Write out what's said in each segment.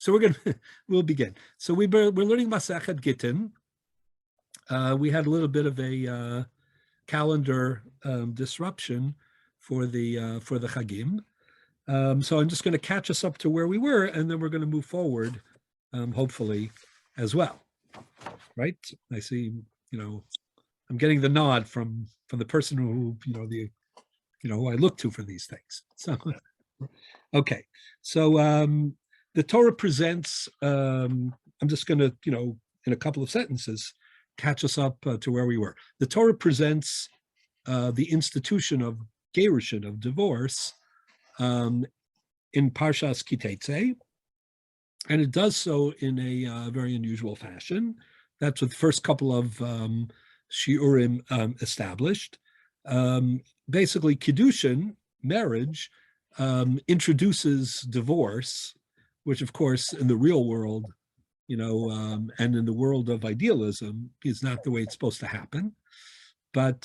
So we'll begin. So we're learning Masachet Gittin. We had a little bit of a calendar disruption for the Chagim. So I'm just going to catch us up to where we were, and then we're going to move forward, hopefully, as well. Right? I see. I'm getting the nod from the person who who I look to for these things. So, okay. So the Torah presents. I'm just going to in a couple of sentences catch us up to where we were. The Torah presents the institution of gerushin, of divorce, in Parshas Kitetze, and it does so in a very unusual fashion. That's what the first couple of shiurim established. Basically, kiddushin, marriage, introduces divorce, which, of course, in the real world, and in the world of idealism, is not the way it's supposed to happen. But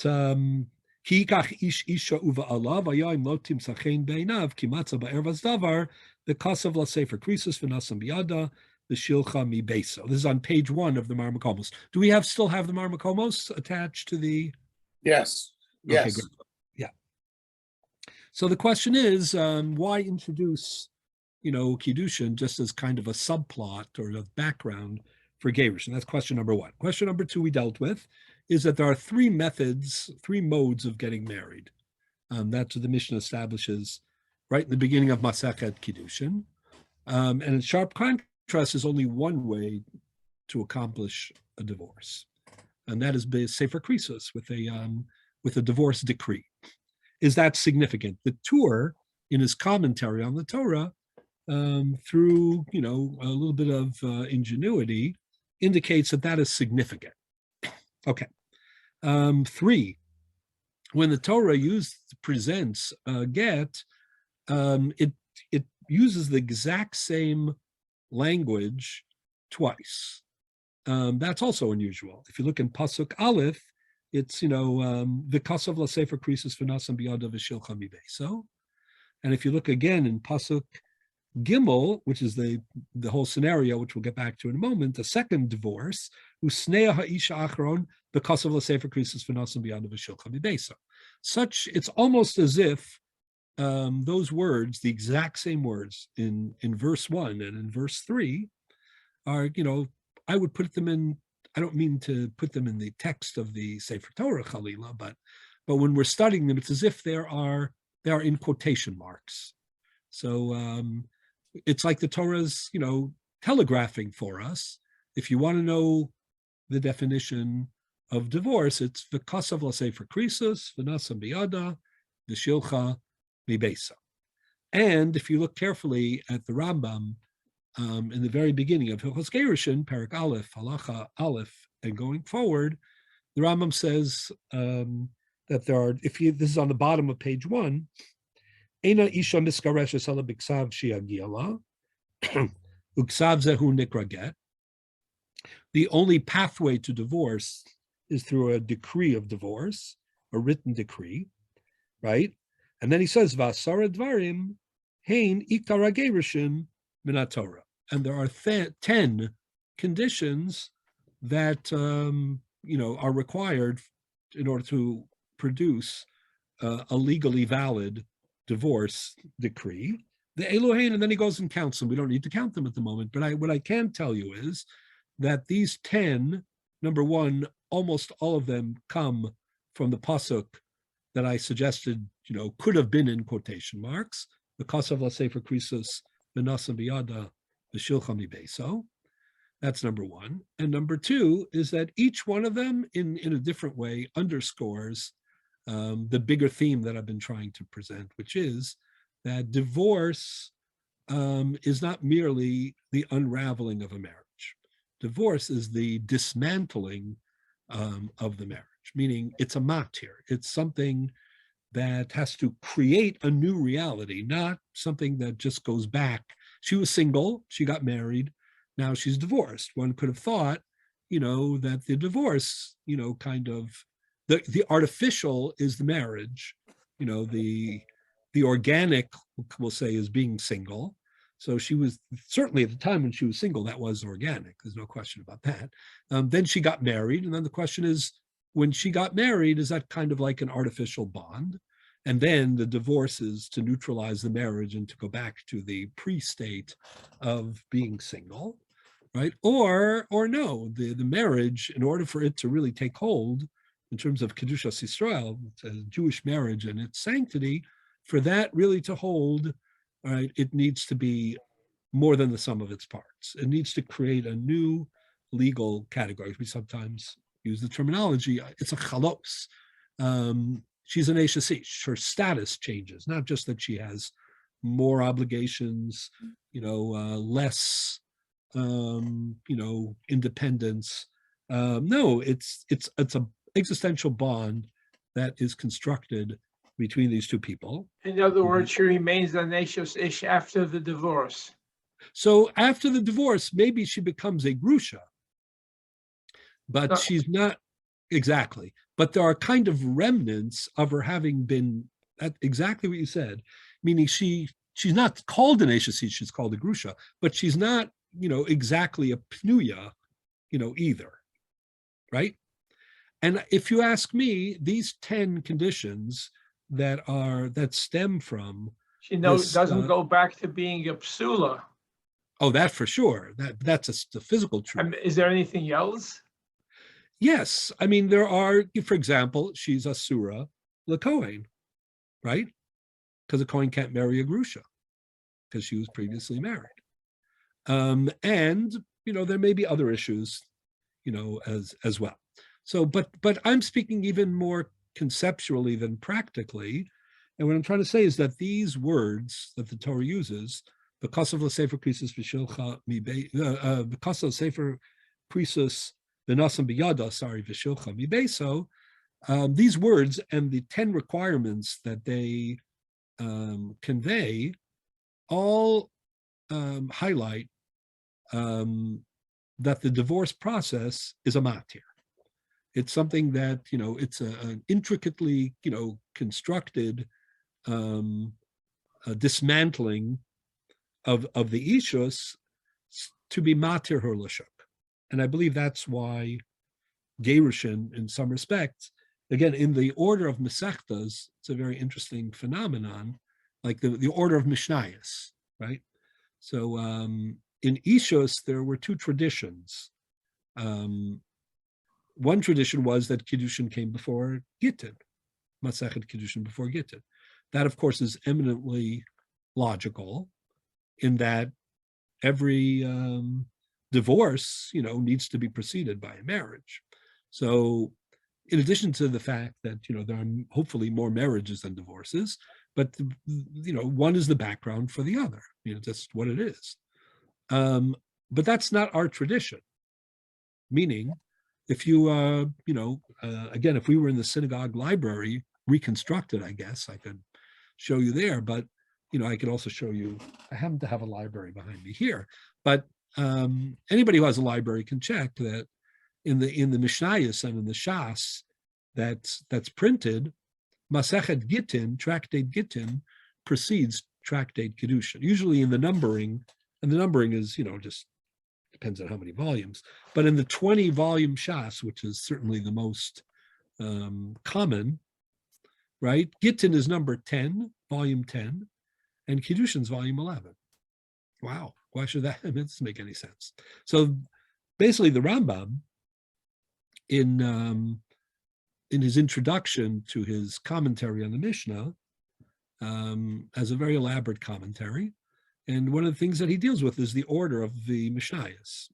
Hikach ish isha uva alav ayayim lotim sachein beinav kimatza ba'ervas davar the kasav lasefer krisus v'nasam biyada the shilcha mi beso. This is on page 1 of the Marmakomos. Do we still have the Marmakomos attached to the? Yes. Yes. Okay, great. Yeah. So the question is, why introduce, kiddushin just as kind of a subplot or a background for gerushin? That's question number 1. Question number 2 we dealt with is that there are 3 modes of getting married. That's what the Mishnah establishes right in the beginning of Masachet Kiddushin. And in sharp contrast, there's only one way to accomplish a divorce, and that is Sefer Krisus with a divorce decree. Is that significant? The Tur, in his commentary on the Torah, through a little bit of ingenuity, indicates that is significant. Okay. 3, when the Torah presents a get, it uses the exact same language twice. That's also unusual. If you look in Pasuk Aleph, it's v'kasav lasefer krisus v'nasam biyada v'shilcha mi beso. And if you look again in Pasuk Gimel, which is the whole scenario, which we'll get back to in a moment, the second divorce, usnei ha'isha achron b'kasav lasefer krisus v'nasam biyada v'shilcha mi beso. Such, it's almost as if those words, the exact same words in verse 1 and in verse 3, are, I would put them in. I don't mean to put them in the text of the Sefer Torah Chalila, but when we're studying them, it's as if they are in quotation marks. So it's like the Torah's, telegraphing for us. If you want to know the definition of divorce, it's v'kasav lasefer krisus v'nasam biyada v'shilcha mi beso. And if you look carefully at the Rambam in the very beginning of Hilchos Gerushin, Perek Aleph, Halacha Aleph, and going forward, the Rambam says that there are, this is on the bottom of page 1, Eina isha miskareshes ela b'ksav sheyagia uksav zehu nikra get. The only pathway to divorce is through a decree of divorce, a written decree, right? And then he says, V'asara dvarim hein ikar gerushin min Torah. And there are 10 conditions that are required in order to produce a legally valid divorce decree. The Elohim, and then he goes and counts them. We don't need to count them at the moment, but what I can tell you is that these 10, number 1, almost all of them come from the pasuk that I suggested, could have been in quotation marks. The kasav lasefer krisus v'nasam biyada v'shilcha mi beso. That's number 1. And number 2 is that each one of them, in a different way, underscores the bigger theme that I've been trying to present, which is that divorce is not merely the unraveling of a marriage. Divorce is the dismantling of the marriage, meaning it's a matir. It's something that has to create a new reality, not something that just goes back. She was single, she got married, now she's divorced. One could have thought, that the divorce, kind of, the artificial is the marriage, the organic, we'll say, is being single, So she was certainly at the time when she was single, that was organic. There's no question about that. Then she got married. And then the question is, when she got married, is that kind of like an artificial bond? And then the divorce is to neutralize the marriage and to go back to the pre-state of being single, right? Or no, the marriage, in order for it to really take hold in terms of Kedushas Yisrael, Jewish marriage and its sanctity, for that really to hold, right, it needs to be more than the sum of its parts. It needs to create a new legal category. We sometimes use the terminology, it's a chalos. She's an Eshes Ish. Her status changes, not just that she has more obligations, less, independence. No, it's a existential bond that is constructed between these two people. In other words, she remains an Eshes Ish after the divorce. So after the divorce, maybe she becomes a grusha, but she's not exactly. But there are kind of remnants of her having been exactly what you said, meaning she's not called an Eshes Ish, she's called a grusha, but she's not, exactly a pnuya, either, right? And if you ask me, these 10 conditions that stem from she doesn't go back to being a psula. Oh, that for sure. That's the physical truth. Is there anything else? Yes. I mean, there are, for example, she's asura lekohen, right? Because a Kohen can't marry a grusha because she was previously married. And, there may be other issues, as well. So, but I'm speaking even more conceptually than practically. And what I'm trying to say is that these words that the Torah uses, because of the Sefer Krisus V'Shilcha because of Sefer Krisus V'Nasam B'Yada, V'Shilcha Mibeso, these words and the 10 requirements that they convey all highlight that the divorce process is a matir. It's something that, it's an intricately, constructed dismantling of the ishus to be matir her l'shuk. And I believe that's why Gerushin, in some respects, again, in the order of Masechtas, it's a very interesting phenomenon, like the order of Mishnayos, right? So in Ishus, there were two traditions. One tradition was that Kiddushin came before Gittin, Masechet Kiddushin before Gittin. That, of course, is eminently logical in that every divorce, needs to be preceded by a marriage. So in addition to the fact that, there are hopefully more marriages than divorces, but, one is the background for the other, that's what it is. But that's not our tradition. Meaning, if you, again, if we were in the synagogue library, reconstructed, I guess, I could show you there, but, I could also show you, I happen to have a library behind me here, but anybody who has a library can check that in the Mishnayos and in the Shas that's printed, Masechet Gittin, Tractate Gittin, precedes Tractate Kiddushin, usually in the numbering, and the numbering is, just depends on how many volumes, but in the 20-volume Shas, which is certainly the most common, right? Gittin is number 10, volume 10, and Kiddushin's volume 11. Wow, why should that? It doesn't make any sense. So basically, the Rambam, in his introduction to his commentary on the Mishnah, has a very elaborate commentary. And one of the things that he deals with is the order of the Mishnayos,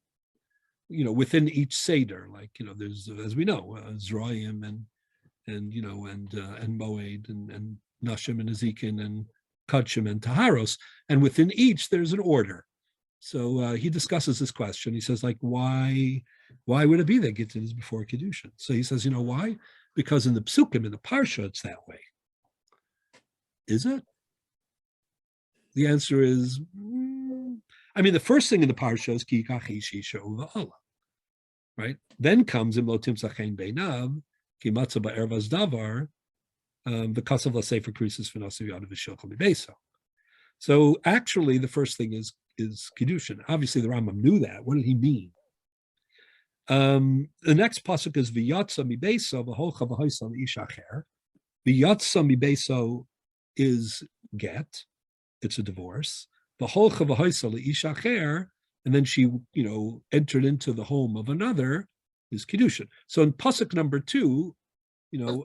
within each Seder. Like, there's, as we know, Zroim and Moed and Nashim and Ezekin and Kachim and Taharos. And within each, there's an order. So he discusses this question. He says, like, why would it be that Gittin is before Kiddushin? So he says, why? Because in the Psukim, in the Parsha, it's that way. Is it? The answer is, the first thing in the Parsha is Ki kachish isha uva'ala, right? Then comes Im lo timtzach chen beinav, ki matzah ba'ervas davar, v'kasav l'sefer krisus v'nasiv yadav v'shilcha mibeso. So actually, the first thing is Kiddushin. Obviously, the Rambam knew that. What did he mean? The next pasuk is V'yatsa mibeso v'holcha v'hoisa l'ishacher. V'yatsa mibeso is get. It's a divorce. V'holcha v'hoisa l'ishacher, and then she, entered into the home of another, is Kiddushin. So in pasuk number 2,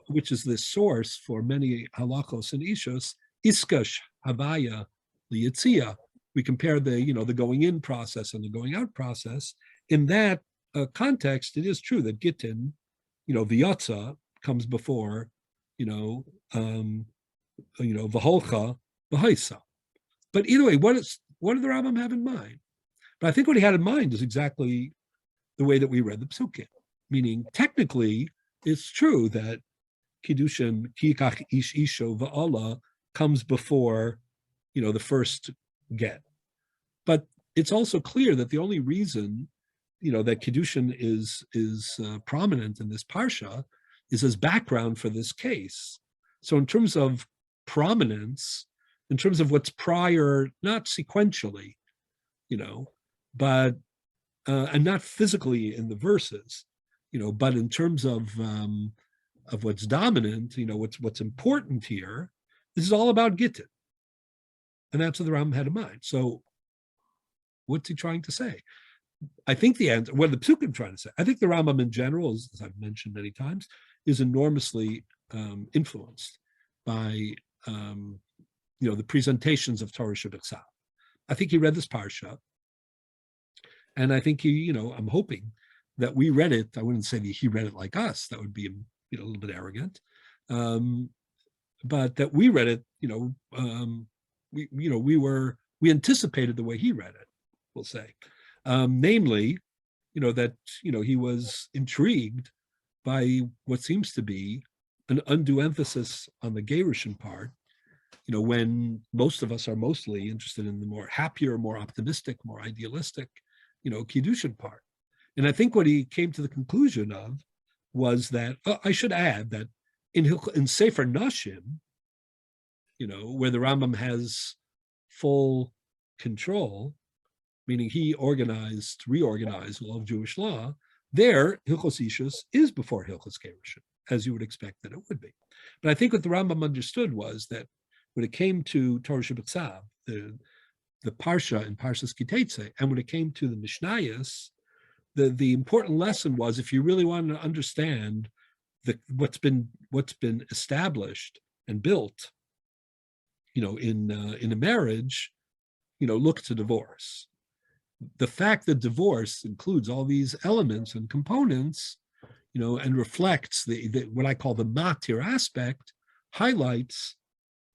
which is the source for many halachos and ishos, iskash havaya liyitzia. We compare the going in process and the going out process. In that context, it is true that gittin, v'yatza comes before, v'holcha v'haisa. But either way, what did the Rambam have in mind? But I think what he had in mind is exactly the way that we read the psukim, meaning technically it's true that Kiddushin, Kikach Ish Isho Va'ala comes before, the first get. But it's also clear that the only reason, that Kiddushin is prominent in this parsha is as background for this case. So in terms of prominence, in terms of what's prior, not sequentially, but and not physically in the verses, but in terms of what's dominant, what's important here, this is all about Gittin. And that's what the Rambam had in mind. So what's he trying to say? I think the answer, what the Psukim trying to say, I think the Rambam in general, as I've mentioned many times, is enormously influenced by, the presentations of Torah Shabbat. I think he read this parsha, and I think he, I'm hoping that we read it. I wouldn't say that he read it like us. That would be, a little bit arrogant. But that we read it, we anticipated the way he read it, we'll say. Namely, that, he was intrigued by what seems to be an undue emphasis on the Gerushin part, when most of us are mostly interested in the more happier, more optimistic, more idealistic, Kiddushin part. And I think what he came to the conclusion of was that, I should add that in Sefer Nashim, where the Rambam has full control, meaning he reorganized all of Jewish law, there, Hilchos Ishus is before Hilchos Gerushin, as you would expect that it would be. But I think what the Rambam understood was that when it came to Torah Shabbat, the Parsha in Parshas Kitetse, and when it came to the Mishnayos, the important lesson was, if you really want to understand what's been established and built, in a marriage, look to divorce. The fact that divorce includes all these elements and components, and reflects the what I call the matir aspect, highlights,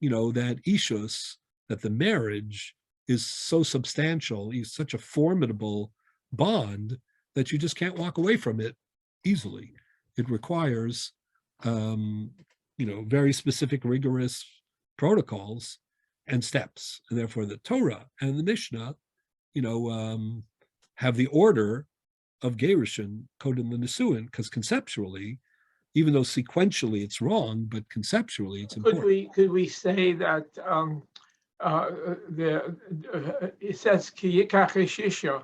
that ishus, that the marriage is so substantial, is such a formidable bond that you just can't walk away from it easily. It requires, very specific, rigorous protocols and steps. And therefore the Torah and the Mishnah, have the order of Gerushin, Kodem L'Nisuin, because conceptually, even though sequentially it's wrong, but conceptually it's important. Could we say that it says Ki Yikach Ish Isha,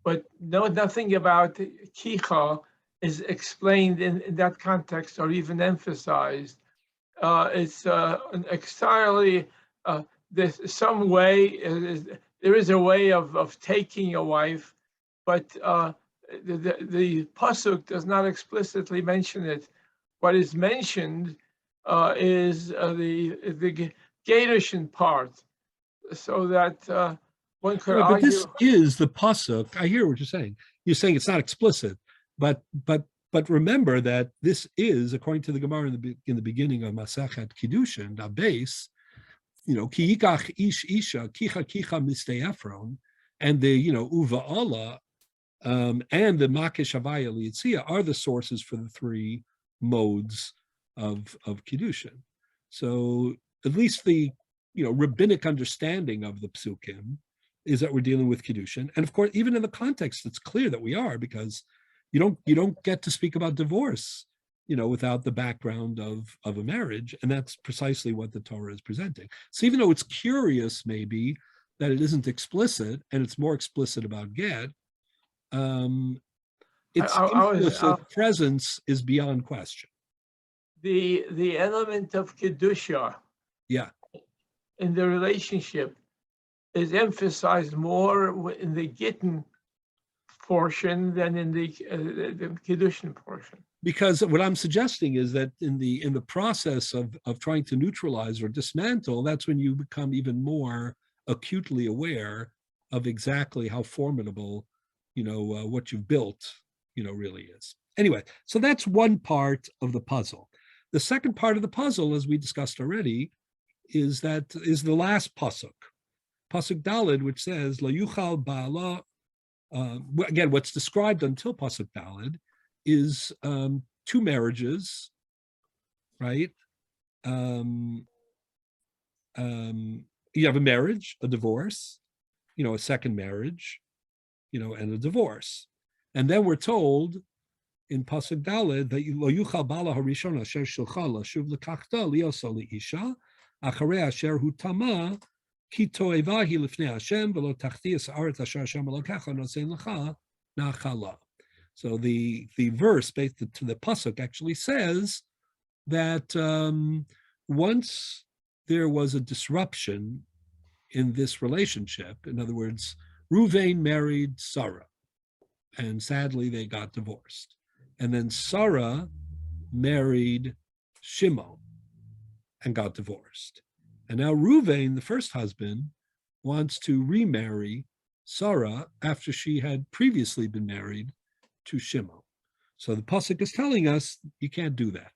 but nothing about Kicha is explained in that context or even emphasized. It's entirely, there's some way, there is a way of taking a wife, but the pasuk does not explicitly mention it. What is mentioned is the Gerushin part, so that one could argue. But this is the pasuk. I hear what you're saying. You're saying it's not explicit, but remember that this is, according to the Gemara in the beginning of Masachet Kiddushin, the base, ki yikach ish isha kicha mistei Ephron, and the uva Allah, and the makesh havaya liyitzia are the sources for the three modes of Kiddushin. So at least the rabbinic understanding of the psukim is that we're dealing with Kiddushin, and of course, even in the context, it's clear that we are, because you don't get to speak about divorce without the background of a marriage. And that's precisely what the Torah is presenting. So even though it's curious, maybe, that it isn't explicit and it's more explicit about get, its implicit presence is beyond question. The element of Kedusha Yeah. in the relationship is emphasized more in the Gittin portion than in the Kiddushin portion. Because what I'm suggesting is that in the process of trying to neutralize or dismantle, that's when you become even more acutely aware of exactly how formidable, what you've built, really is. Anyway, so that's one part of the puzzle. The second part of the puzzle, as we discussed already, is the last pasuk Daled, which says La Yuchal Ba'ala. Again, what's described until pasuk Daled is two marriages, right? You have a marriage, a divorce, a second marriage, and a divorce. And then we're told in pasuk Daled that Lo Yuchal Ba'ala Harishon Asher Shilcha Lashuv Lekachta Liyosa Leisha Acharei Asher Hu Tama Ki Toevahi Lifnei Hashem V'lo Tachtias Haaretz Asher Hashem Elokecha Nosein Lecha Nachala. So the verse based to the pasuk actually says that once there was a disruption in this relationship, in other words, Ruvain married Sarah, and sadly they got divorced. And then Sarah married Shimon and got divorced. And now Ruvain, the first husband, wants to remarry Sarah after she had previously been married to Shimon. So the pasuk is telling us you can't do that.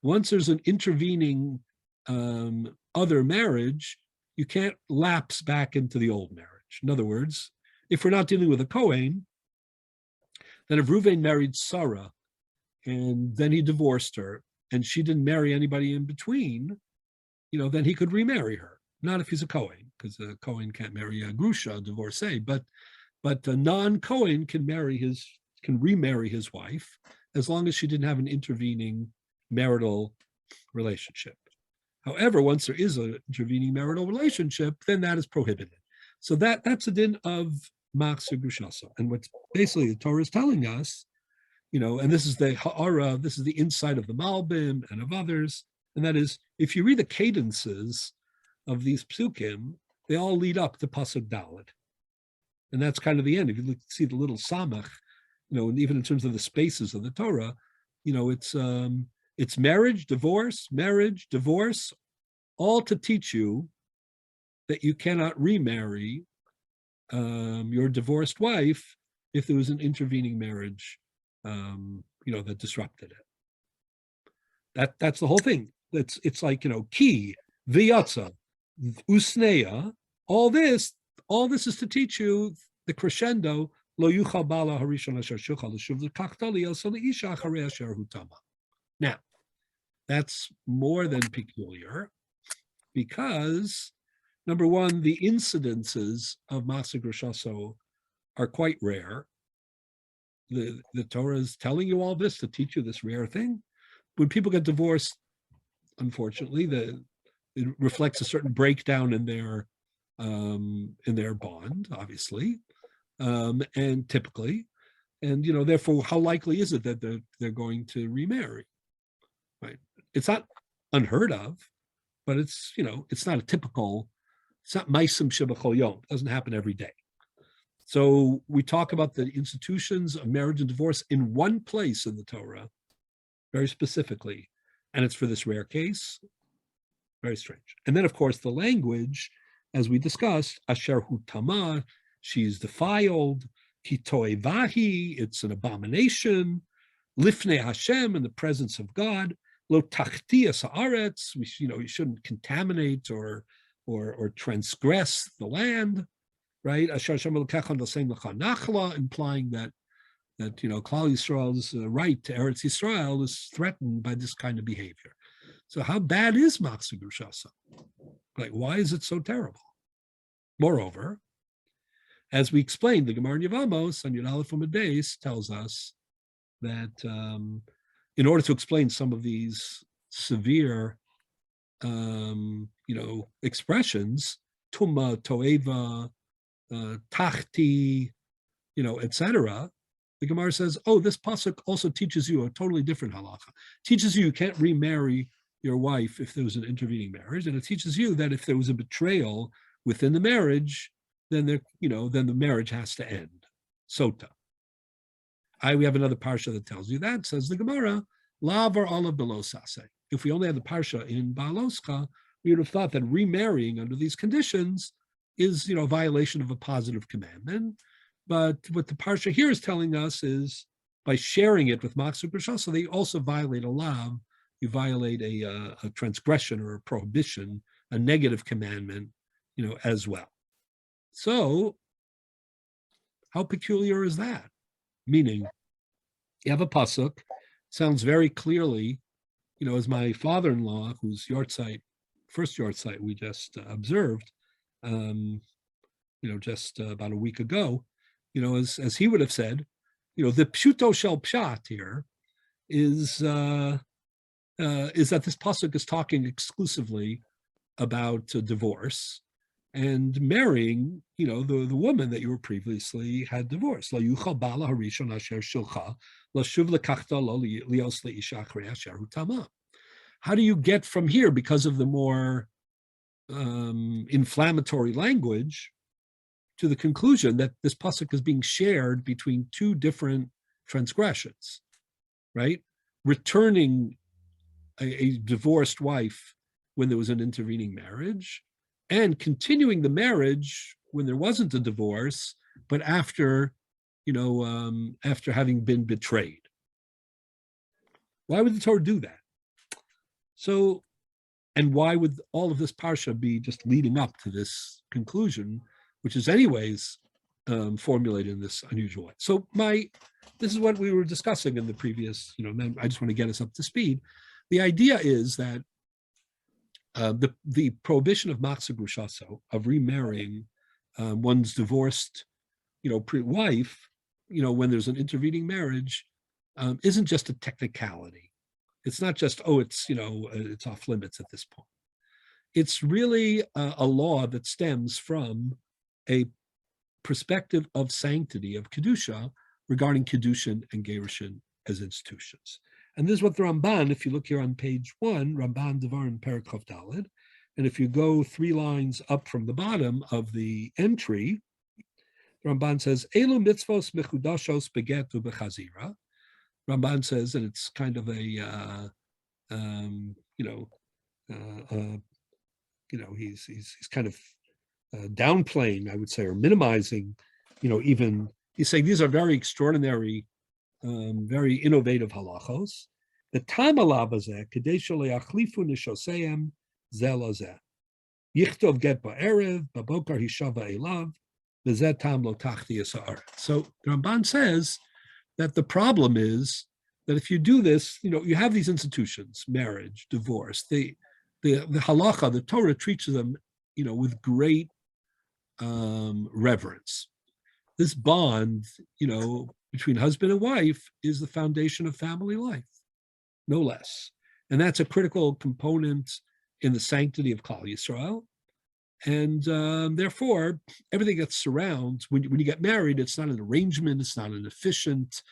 Once there's an intervening other marriage, you can't lapse back into the old marriage. In other words, if we're not dealing with a Kohen, then if Ruvain married Sarah and then he divorced her and she didn't marry anybody in between, then he could remarry her. Not if he's a Kohen, because a Kohen can't marry a Grusha, a divorcee, but a non-Kohen can remarry his wife as long as she didn't have an intervening marital relationship. However, once there is an intervening marital relationship, then that is prohibited. So that's a din of Machzor Grushasa. And what's basically the Torah is telling us, and this is the Ha'ara, this is the insight of the Malbim and of others, and that is, if you read the cadences of these psukim, they all lead up to pasuk Daled. And that's kind of the end. If you see the little samach, and even in terms of the spaces of the Torah, it's marriage, divorce, all to teach you that you cannot remarry your divorced wife if there was an intervening marriage, that disrupted it. That's the whole thing. It's like, ki, v'yatza, usneya, all this is to teach you the crescendo, lo yuchal bala harishon asher shuchal l'shuv l'kachta liyosa leisha acharei asher hu tama. Now, that's more than peculiar, because number one, the incidences of Machzor Grushasa are quite rare. The Torah is telling you all this to teach you this rare thing. When people get divorced, unfortunately, it reflects a certain breakdown in their bond, obviously, and typically, and therefore, how likely is it that they're going to remarry? Right? It's not unheard of, but it's not a typical. It's not ma'asim shebachol yom. It doesn't happen every day. So we talk about the institutions of marriage and divorce in one place in the Torah, very specifically, and it's for this rare case. Very strange. And then, of course, the language, as we discussed, asher hu tama, she's defiled, ki toevahi, it's an abomination, lifnei Hashem, in the presence of God, lo tachtias haaretz, you shouldn't contaminate or transgress the land, right? Asher Hashem elokecha nosein lecha nachla, implying that Klal Yisrael's right to Eretz Yisrael is threatened by this kind of behavior. So how bad is Machzor Grushasa? Like, why is it so terrible? Moreover, as we explained, the Gemara in Yevamos on Yud Aleph Amud Beis tells us that in order to explain some of these severe, expressions, tuma, toeva, tachti, etc. The Gemara says, oh, this pasuk also teaches you a totally different halacha. Teaches you can't remarry your wife if there was an intervening marriage, and it teaches you that if there was a betrayal within the marriage, then then the marriage has to end. Sota. We have another parsha that tells you that. Says the Gemara, lavar ala belosase. If we only had the parsha in Baaloscha, we would have thought that remarrying under these conditions is, a violation of a positive commandment. But what the parsha here is telling us is by sharing it with Maksuk Rishasa, they also violate a lav. You violate a transgression or a prohibition, a negative commandment, as well. So how peculiar is that? Meaning, you have a pasuk, sounds very clearly, as my father-in-law, whose first yahrzeit we just observed, just about a week ago, as he would have said, the pshuto shel pshat here is that this pasuk is talking exclusively about divorce and marrying, the woman that you were previously had divorced. How do you get from here, because of the more inflammatory language, to the conclusion that this pasuk is being shared between two different transgressions, right? Returning a divorced wife when there was an intervening marriage, and continuing the marriage when there wasn't a divorce, but after having been betrayed. Why would the Torah do that? So, and why would all of this parsha be just leading up to this conclusion, which is anyways formulated in this unusual way? So this is what we were discussing in the previous, I just want to get us up to speed. The idea is that the prohibition of maksud rushaso, of remarrying one's divorced, wife, when there's an intervening marriage, isn't just a technicality. It's not just, it's off limits at this point. It's really a law that stems from a perspective of sanctity, of kedusha, regarding kedushin and gerushin as institutions. And this is what the Ramban, if you look here on page 1, Ramban Devarim Perek Chav Daled, and if you go 3 lines up from the bottom of the entry, the Ramban says, Elu mitzvos mechudashos begetu bechazira. Ramban says, and it's kind of a, he's kind of downplaying, I would say, or minimizing, even, he's saying these are very extraordinary, very innovative halachos. The tam alav hazeh, kedei sheleachlifu nishoseim zeh lazeh. Yichtov get ba'erev, ba'bokar hishava elav, v'zeh tam lo tachti yisa'ar. So Ramban says that the problem is that if you do this, you have these institutions, marriage, divorce, the halacha, the Torah treats them, with great reverence. This bond, between husband and wife is the foundation of family life, no less. And that's a critical component in the sanctity of Klal Yisrael. And therefore, everything that surrounds, when you get married, it's not an arrangement, it's not an efficient,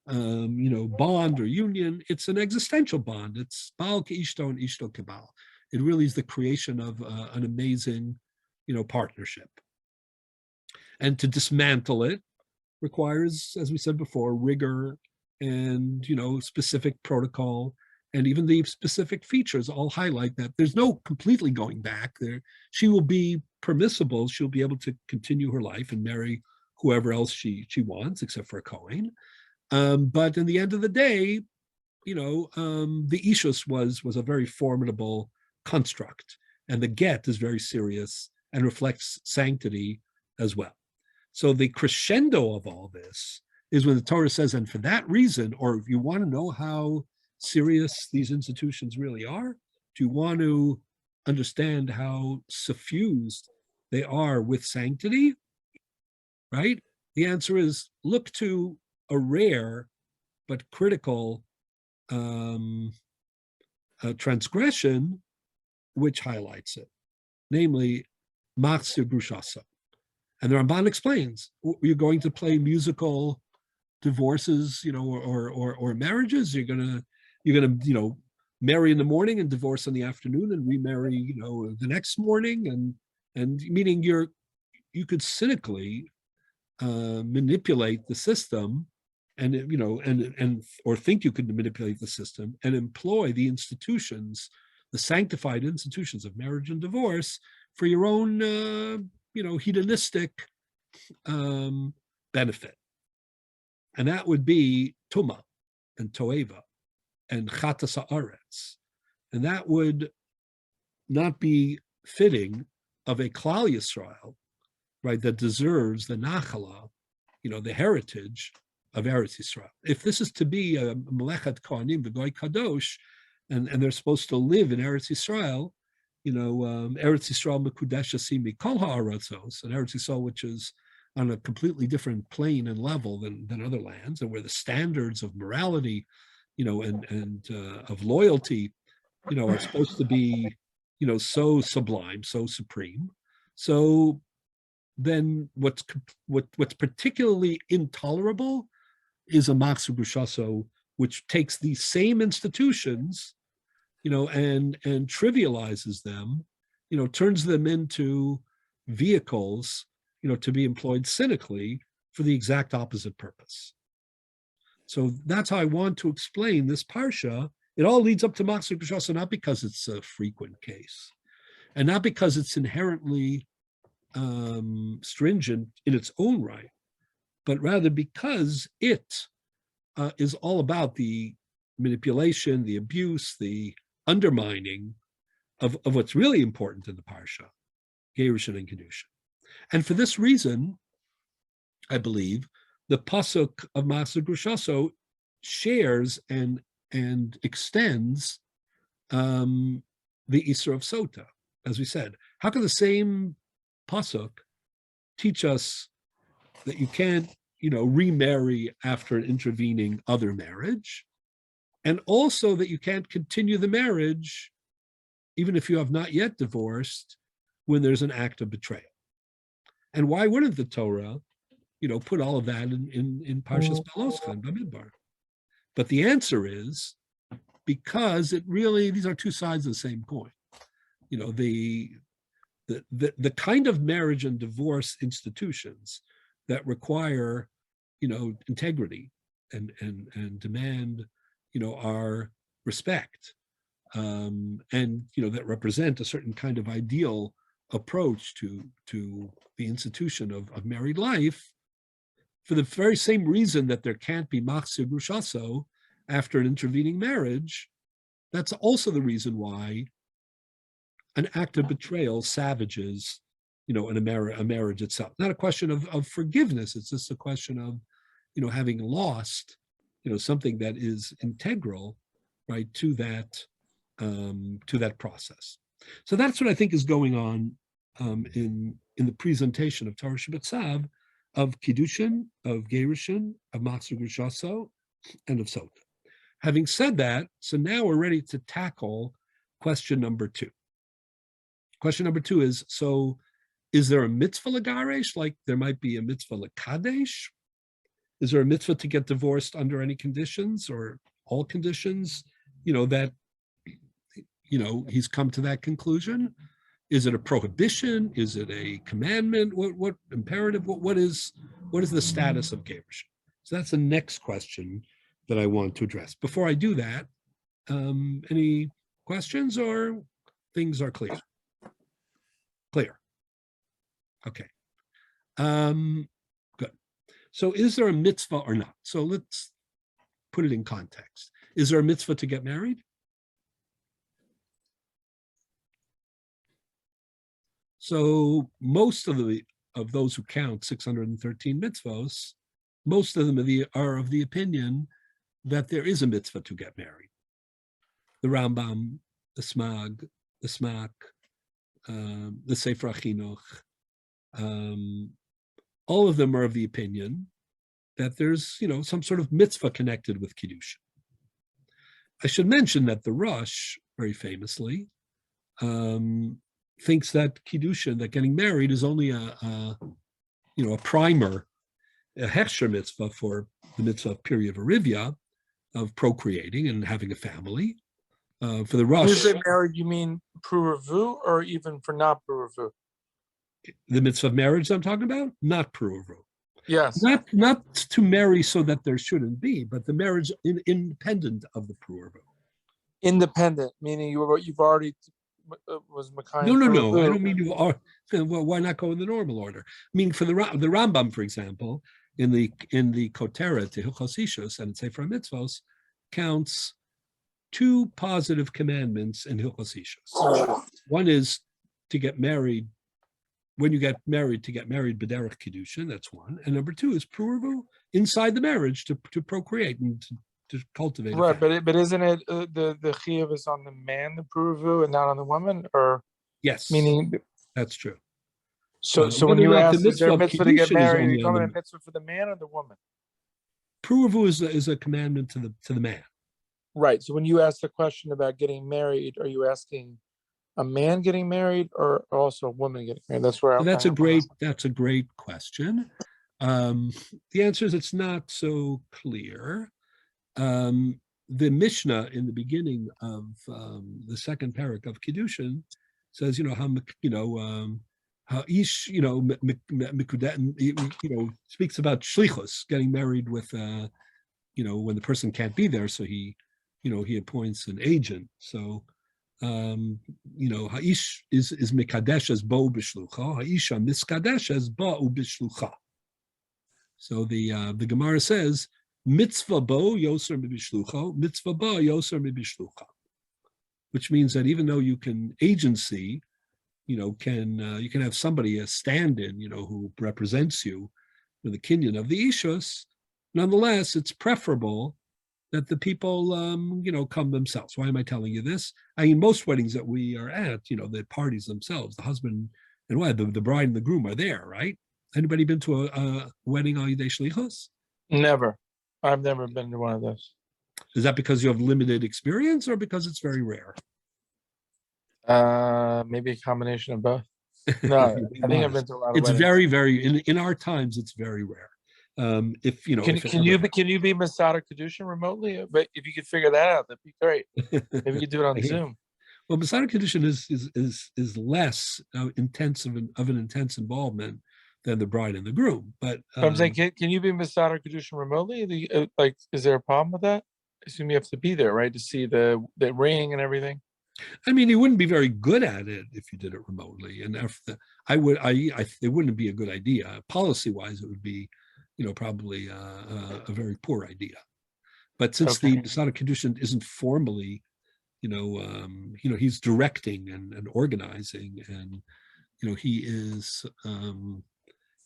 bond or union. It's an existential bond. It's Baal Ke'ishto and Ishto Kebal. It really is the creation of an amazing, partnership. And to dismantle it requires, as we said before, rigor and, specific protocol, and even the specific features all highlight that there's no completely going back there. She will be permissible. She'll be able to continue her life and marry whoever else she wants, except for a Kohen. But in the end of the day, the Ishus was a very formidable construct, and the get is very serious and reflects sanctity as well. So the crescendo of all this is when the Torah says, and for that reason, or if you want to know how serious these institutions really are, do you want to understand how suffused they are with sanctity, right? The answer is look to a rare but critical a transgression which highlights it, namely Machzir Grushasa. And the Ramban explains, you're going to play musical divorces, or marriages. You're gonna, marry in the morning and divorce in the afternoon and remarry, the next morning, and meaning you could cynically manipulate the system, and or think you could manipulate the system and employ the institutions, the sanctified institutions of marriage and divorce for your own, hedonistic benefit. And that would be Tuma and Toeva and Chatas Haaretz. And that would not be fitting of a Klal Yisrael, right, that deserves the Nachala, the heritage of Eretz Yisrael. If this is to be a Melechet Kohanim, the Goy Kadosh, and they're supposed to live in Eretz Yisrael, Eretz Yisrael Mekudesh Asimi Kol Ha'aratzos, and Eretz Yisrael, which is on a completely different plane and level than other lands, and where the standards of morality, and of loyalty, are supposed to be, so sublime, so supreme. So then what's particularly intolerable is a Machzir Grushaso, which takes these same institutions, and trivializes them, turns them into vehicles, to be employed cynically for the exact opposite purpose. So that's how I want to explain this parsha. It all leads up to Machzir Grushaso, not because it's a frequent case, and not because it's inherently stringent in its own right, but rather because it is all about the manipulation, the abuse, the undermining of what's really important in the parsha, Gerushin and Kedushin. And for this reason, I believe the pasuk of Machzir Grushaso shares and extends the Isra of Sota. As we said, how can the same pasuk teach us that you can't, remarry after an intervening other marriage, and also that you can't continue the marriage even if you have not yet divorced when there's an act of betrayal? And why wouldn't the Torah, put all of that in Parshas Baloscha and Bamidbar? But the answer is because these are two sides of the same coin. The kind of marriage and divorce institutions that require, integrity and demand, our respect, and that represent a certain kind of ideal approach to the institution of married life, for the very same reason that there can't be Machzir Grushaso after an intervening marriage. That's also the reason why an act of betrayal savages, a marriage itself. Not a question of forgiveness. It's just a question of, having lost, something that is integral, right, to that process. So that's what I think is going on in the presentation of Torah Shabbat of Kiddushin, of Gerushin, of Machzir Grushaso, and of Sota. Having said that, so now we're ready to tackle question number 2. Question number 2 is, so is there a mitzvah legaresh, like there might be a mitzvah lekadesh? Is there a mitzvah to get divorced under any conditions or all conditions, that, he's come to that conclusion? Is it a prohibition? Is it a commandment? What imperative? What is the status of Gerushin? So that's the next question that I want to address. Before I do that, any questions or things are clear? Clear. Okay. Good. So is there a mitzvah or not? So let's put it in context. Is there a mitzvah to get married? So most of those who count 613 mitzvos, most of them are of the opinion that there is a mitzvah to get married. The Rambam, the Smag, the Smak, the Sefer HaChinuch, all of them are of the opinion that there's, some sort of mitzvah connected with Kiddushin. I should mention that the Rosh, very famously, thinks that kiddushin, that getting married, is only a primer, a hechsher mitzvah for the mitzvah of period of Arivia, of procreating and having a family. For the When you Rosh, say married, you mean pruvu or even for not pruvu? the mitzvah of marriage I'm talking about, not pruvu. Yes. Not to marry so that there shouldn't be, but the marriage independent of the pruvu. Independent, meaning you've already was Makai. No. I don't mean you are. Well, why not go in the normal order? I mean, for the Rambam, for example, in the Kotera to Hilchos Ishus and Sefer Mitzvos, counts 2 positive commandments in Hilchos Ishus. One is to get married. When you get married, to get married b'derech kiddushin, that's one. And number 2 is pruvu, inside the marriage to procreate and to cultivate. Right, but isn't it the chiyuv is on the man, the pruvu, and not on the woman, or Yes, meaning? that's true. So when you ask, is there a mitzvah to get Kiddushin is married? Are only you talking on about a mitzvah for the man or the woman? Pruvu is a commandment to the man. Right. So when you ask the question about getting married, are you asking a man getting married or also a woman getting married? That's where That's a great question. The answer is it's not so clear. The Mishnah in the beginning of the second parak of Kiddushin says, how ish, speaks about shlichus, getting married with, when the person can't be there, so he appoints an agent. So, ha'ish is mikadesh as bo b'shlucha, ha'isha miskadesh as ba'u b'shlucha. So the Gemara says, mitzvah bo yoser mibishlucha, mitzvah ba yoser mibishlucha, which means that even though you can agency, you can have somebody, a stand-in, who represents you with the kinyan of the ishus. Nonetheless, it's preferable that the people, come themselves. Why am I telling you this? I mean, most weddings that we are at, the parties themselves, the husband and wife, the bride and the groom are there, right? Anybody been to a wedding al yidei shlichus? Never. I've never been to one of those. Is that because you have limited experience or because it's very rare? Maybe a combination of both. No, I think I've been to a lot of It's weddings. very, very, in our times, it's very rare. Can you be Masada Kedushin remotely? But if you could figure that out, that'd be great. Maybe you could do it on Zoom. Well, Masada Kedushin is less intense of an intense involvement than the bride and the groom. But I'm saying, can you be Masada Kedushin remotely? Is there a problem with that? I assume you have to be there, right, to see the ring and everything. I mean, you wouldn't be very good at it if you did it remotely, and it wouldn't be a good idea. Policy-wise, it would be, probably a very poor idea. But since the Masada Kedushin isn't formally, he's directing and organizing, and he is,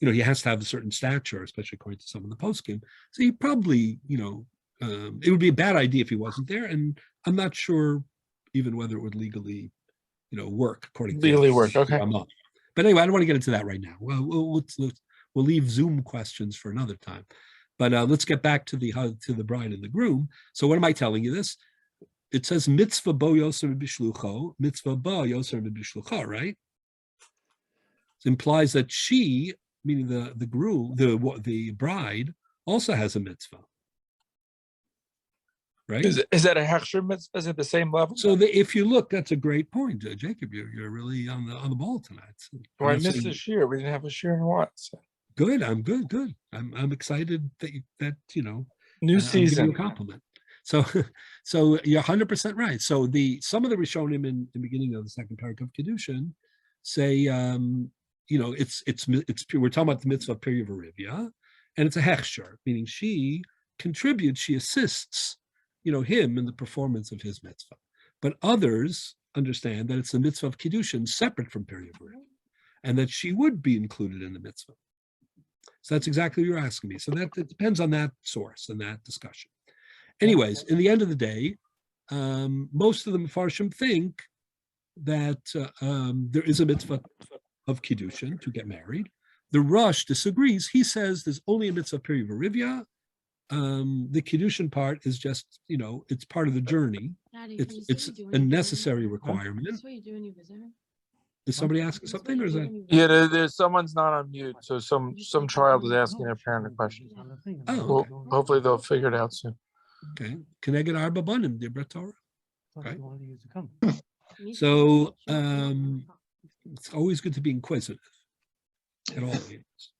he has to have a certain stature, especially according to some of the poskim. So he probably, it would be a bad idea if he wasn't there, and I'm not sure even whether it would legally, work according legally work. Okay. But anyway, I don't want to get into that right now. Well, we'll leave Zoom questions for another time. But let's get back to the bride and the groom. So what am I telling you this? It says mitzvah bo yoser b'shlucho, mitzvah ba yoser b'shlucha, right? It implies that she, meaning the groom, the bride, also has a mitzvah. Right? Is that a hechsher mitzvah? Is it the same level? So if you look, that's a great point, Jacob. You're really on the ball tonight. Well, I missed this year. We didn't have a year in what? So. Good. I'm good. I'm excited that new season. I'm giving you a compliment. So you're 100% right. So some of the Rishonim in the beginning of the second parak of Kiddushin say it's we're talking about the mitzvah of period of Arivia, and it's a hechsher, meaning she contributes, she assists him in the performance of his mitzvah. But others understand that it's the mitzvah of Kiddushin separate from period of Arivia, and that she would be included in the mitzvah. So that's exactly what you're asking me. So that it depends on that source and that discussion. Anyways, in the end of the day, most of the Mefarshim think that there is a mitzvah of Kiddushin to get married. The Rosh disagrees. He says there's only a mitzvah period of Arivia, the Kiddushin part is just, it's part of the journey. It's a necessary requirement. Is somebody asking something, or is that? Yeah, there's someone's not on mute, so some child is asking their parent a question. Oh, Well, okay. hopefully they'll figure it out soon. Okay. Keneged arba banim, Dibra Torah. Okay. So it's always good to be inquisitive at all meetings.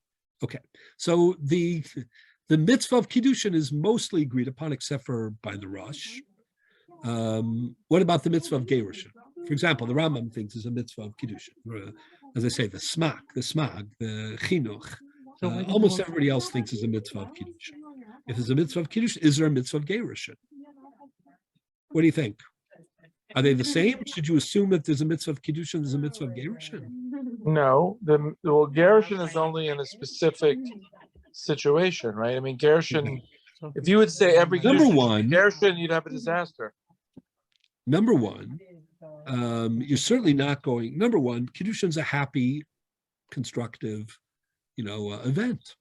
Okay. So the mitzvah of Kiddushin is mostly agreed upon, except for by the Rosh. What about the mitzvah of Gerushin? For example, the Rambam thinks is a mitzvah of Kiddushin. As I say, the smag, the chinuch. Almost everybody else thinks is a mitzvah of Kiddushin. If there's a mitzvah of Kiddushin, is there a mitzvah of Gerushin? What do you think? Are they the same? Should you assume that there's a mitzvah of Kiddushin, there's a mitzvah of Gerushin? No, well, Gerushin is only in a specific situation, right? I mean, Gerushin, if you would say every Number Kiddushin one- Gerushin, you'd have a disaster. Number one, you're certainly not going. Number one, Kiddushin's a happy, constructive, event.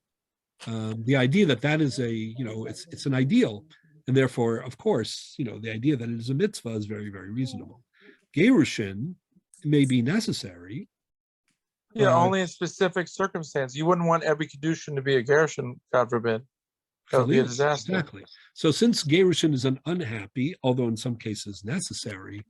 The idea that is it's an ideal, and therefore, of course, the idea that it is a mitzvah is very, very reasonable. Gerushin may be necessary. Yeah, only in specific circumstance. You wouldn't want every Kiddushin to be a Gerushin, God forbid. That would be a disaster. Exactly. So since Gerushin is an unhappy, although in some cases necessary,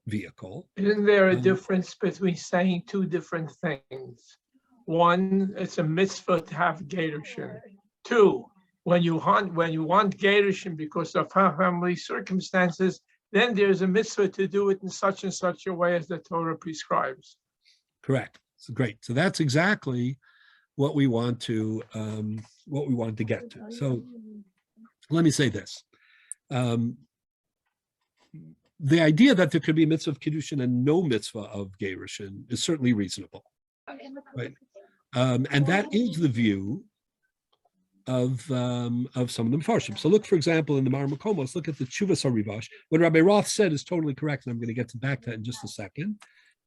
vehicle. Isn't there a difference between saying two different things? One, it's a mitzvah to have Gerushin. Two, when you want Gerushin because of family circumstances, then there's a mitzvah to do it in such and such a way as the Torah prescribes. Correct. So great. So that's exactly what we want to get to. So let me say this. The idea that there could be a mitzvah of Kiddushin and no mitzvah of Gerushin is certainly reasonable. Right? And that is the view of some of the Mefarshim. So look, for example, in the Mar Makomos, look at the Tshuvas HaRivash. What Rabbi Roth said is totally correct, and I'm going to get back to that in just a second.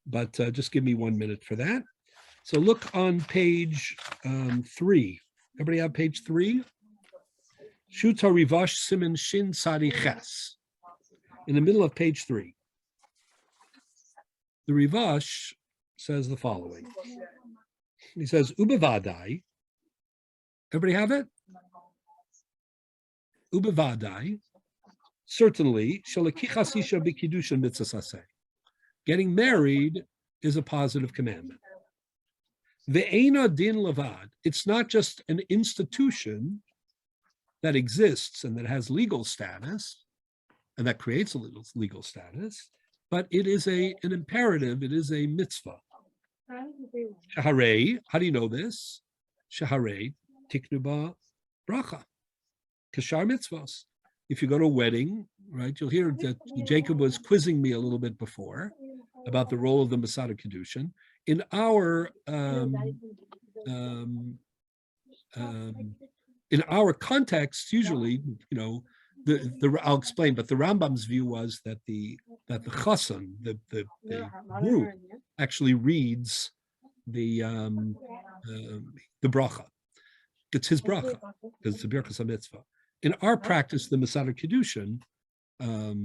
But just give me 1 minute for that. So look on page 3. Everybody have page 3? Shut HaRivash Siman Shin Sadi Ches. In the middle of page 3. The Rivash says the following. He says, Ubevadai. Everybody have it? Ubevadai. Certainly, Shalakichas Isha B'Kiddushin Mitzvah. Getting married is a positive commandment. Ve'ena din levad. It's not just an institution that exists and that has legal status and that creates a legal status, but it is an imperative. It is a mitzvah. Shaharei, how do you know this? Shaharei tiknuba bracha. Kashar mitzvahs. If you go to a wedding, right, you'll hear that Jacob was quizzing me a little bit before about the role of the Masada Kiddushin. In our context, usually, I'll explain, but the Rambam's view was that the chassan, the group, actually reads the bracha. It's his bracha because it's a birkas mitzvah. In our practice, the Masada Kiddushin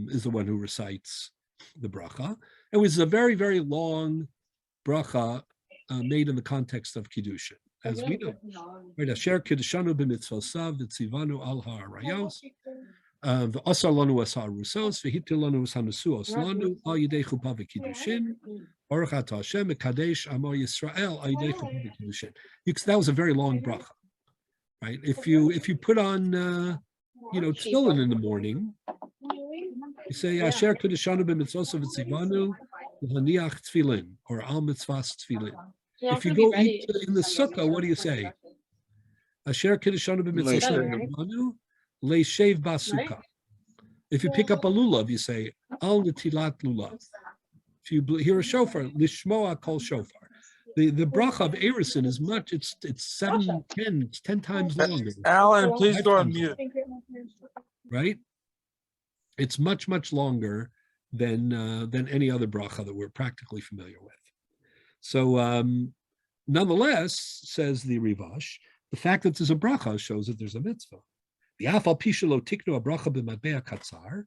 is the one who recites the bracha. It was a very, very long bracha made in the context of Kiddushin, as we know. Right, Asher Kiddushanu b'mitzvosav v'tzivanu al ha'arayos v'asar lanu asar rusos v'hitil lanu hanesuos lanu al yidei chuppah v'kiddushin baruch atah Hashem mekadesh amo Yisrael al yidei chuppah v'kiddushin. That was a very long bracha, right? If you put on tefillin in the morning, you say Asher Kiddushanu b'mitzvosav v'tzivanu v'haniach tefillin or al mitzvahs tefillin. If you go eat in the sukkah, what do you say? Asher Kiddushanu b'mitzvah le'shev ba'sukkah. If you pick up a lulav, you say al netilat lulav. If you hear a shofar, lishmoa kol shofar. The bracha of Erison is much. It's 10 times longer. Alan, please go on mute. Right? It's much, much longer than any other bracha that we're practically familiar with. So, nonetheless, says the Rivash, The fact that there's a bracha shows that there's a mitzvah. The afal pishalo tiknu a bracha b'matbea katzar,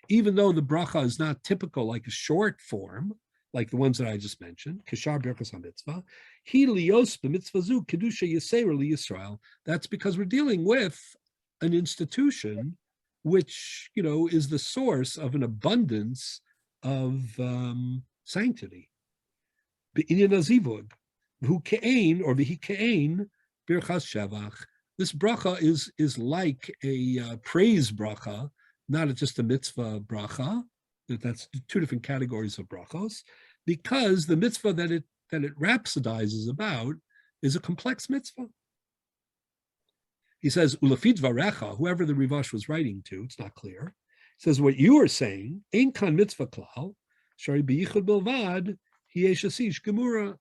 even though the bracha is not typical like a short form, like the ones that I just mentioned, kishar berachas ha-mitzvah, he lios b'mitzvah zu kedusha yisera li-Yisrael. That's because we're dealing with an institution which, is the source of an abundance of sanctity. B'inyan hazivug, v'hu ke'ein or v'hi ke'ein birchas shavach. This bracha is like a praise bracha, not just a mitzvah bracha. That's two different categories of brachos, because the mitzvah that it rhapsodizes about is a complex mitzvah. He says, Ulafid varecha, whoever the Rivash was writing to, it's not clear, says what you are saying, ein kan mitzvah klal, shari biyichud bilvad, hiyesh asish gemura.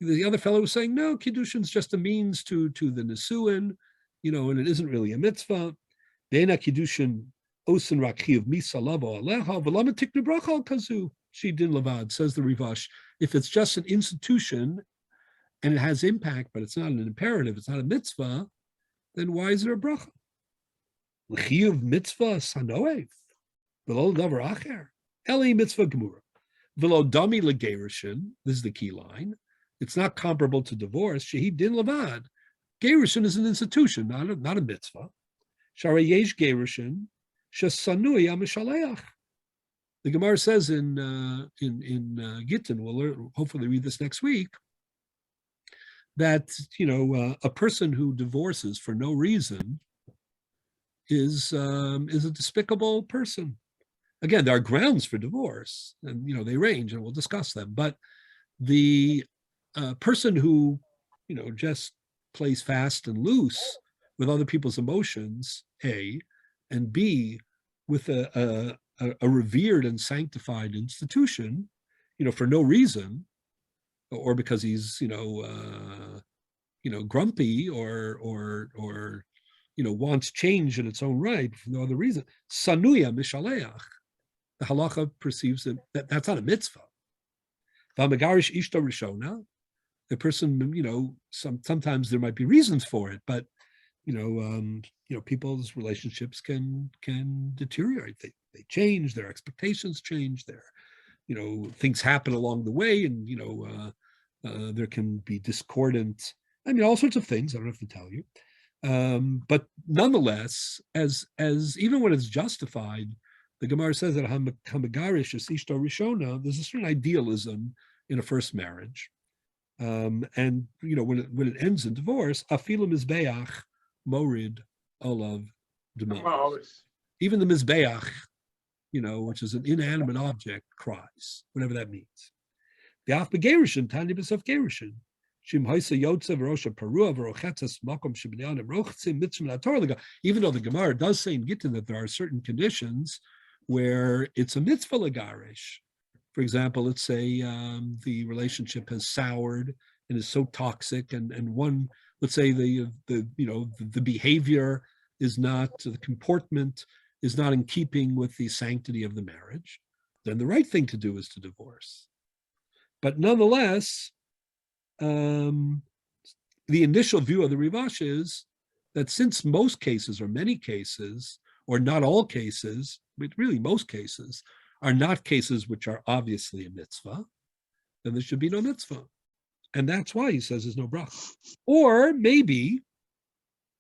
The other fellow was saying, no, kiddushin's just a means to the nesuin, and it isn't really a mitzvah. Deina kiddushin osin rakhiv misa lavo aleha v'lama tiknu bracha al kazu shidin levad, says the Rivash. If it's just an institution and it has impact, but it's not an imperative, it's not a mitzvah, then why is there a bracha? L'chiyuv mitzvah sanoev v'lo davar acher eli mitzvah gemura v'lo dami legerushin. This is the key line. It's not comparable to divorce. Shehi din levad. Gerushin is an institution, not a mitzvah. Shara yesh gerushin shesanui amishaleach. The Gemara says in Gittin, we'll hopefully read this next week, that a person who divorces for no reason is a despicable person. Again, there are grounds for divorce, and they range, and we'll discuss them. But the person who just plays fast and loose with other people's emotions, A, and B, with a revered and sanctified institution, for no reason, or because he's grumpy or wants change in its own right for no other reason. Sanuya mishaleach. The halacha perceives that that's not a mitzvah. V'amegarish ishto rishona. The person, sometimes there might be reasons for it, but people's relationships can deteriorate. They change, their expectations change, things happen along the way, and there can be discordant, all sorts of things. I don't have to tell you. But nonetheless, as even when it's justified, the Gemara says that hamegarish is ishto rishona. There's a certain idealism in a first marriage. And when it ends in divorce, afilu mizbeach morid olav demaris. Even the mizbeach, which is an inanimate object, cries, whatever that means. V'af begerushin tani b'sof gerushin. Shim haisa yotze v'rosha parua v'rochetzes makom sheb'nyanim rochetzim mitzvah l'Torah. Even though the Gemara does say in Gittin that there are certain conditions where it's a mitzvah l'garish. For example, let's say the relationship has soured and is so toxic, and one, let's say the behavior is not, the comportment is not in keeping with the sanctity of the marriage, then the right thing to do is to divorce. But nonetheless, the initial view of the Rivash is that since most cases, or many cases, or not all cases, but really most cases, are not cases which are obviously a mitzvah, then there should be no mitzvah. And that's why he says there's no bracha. Or maybe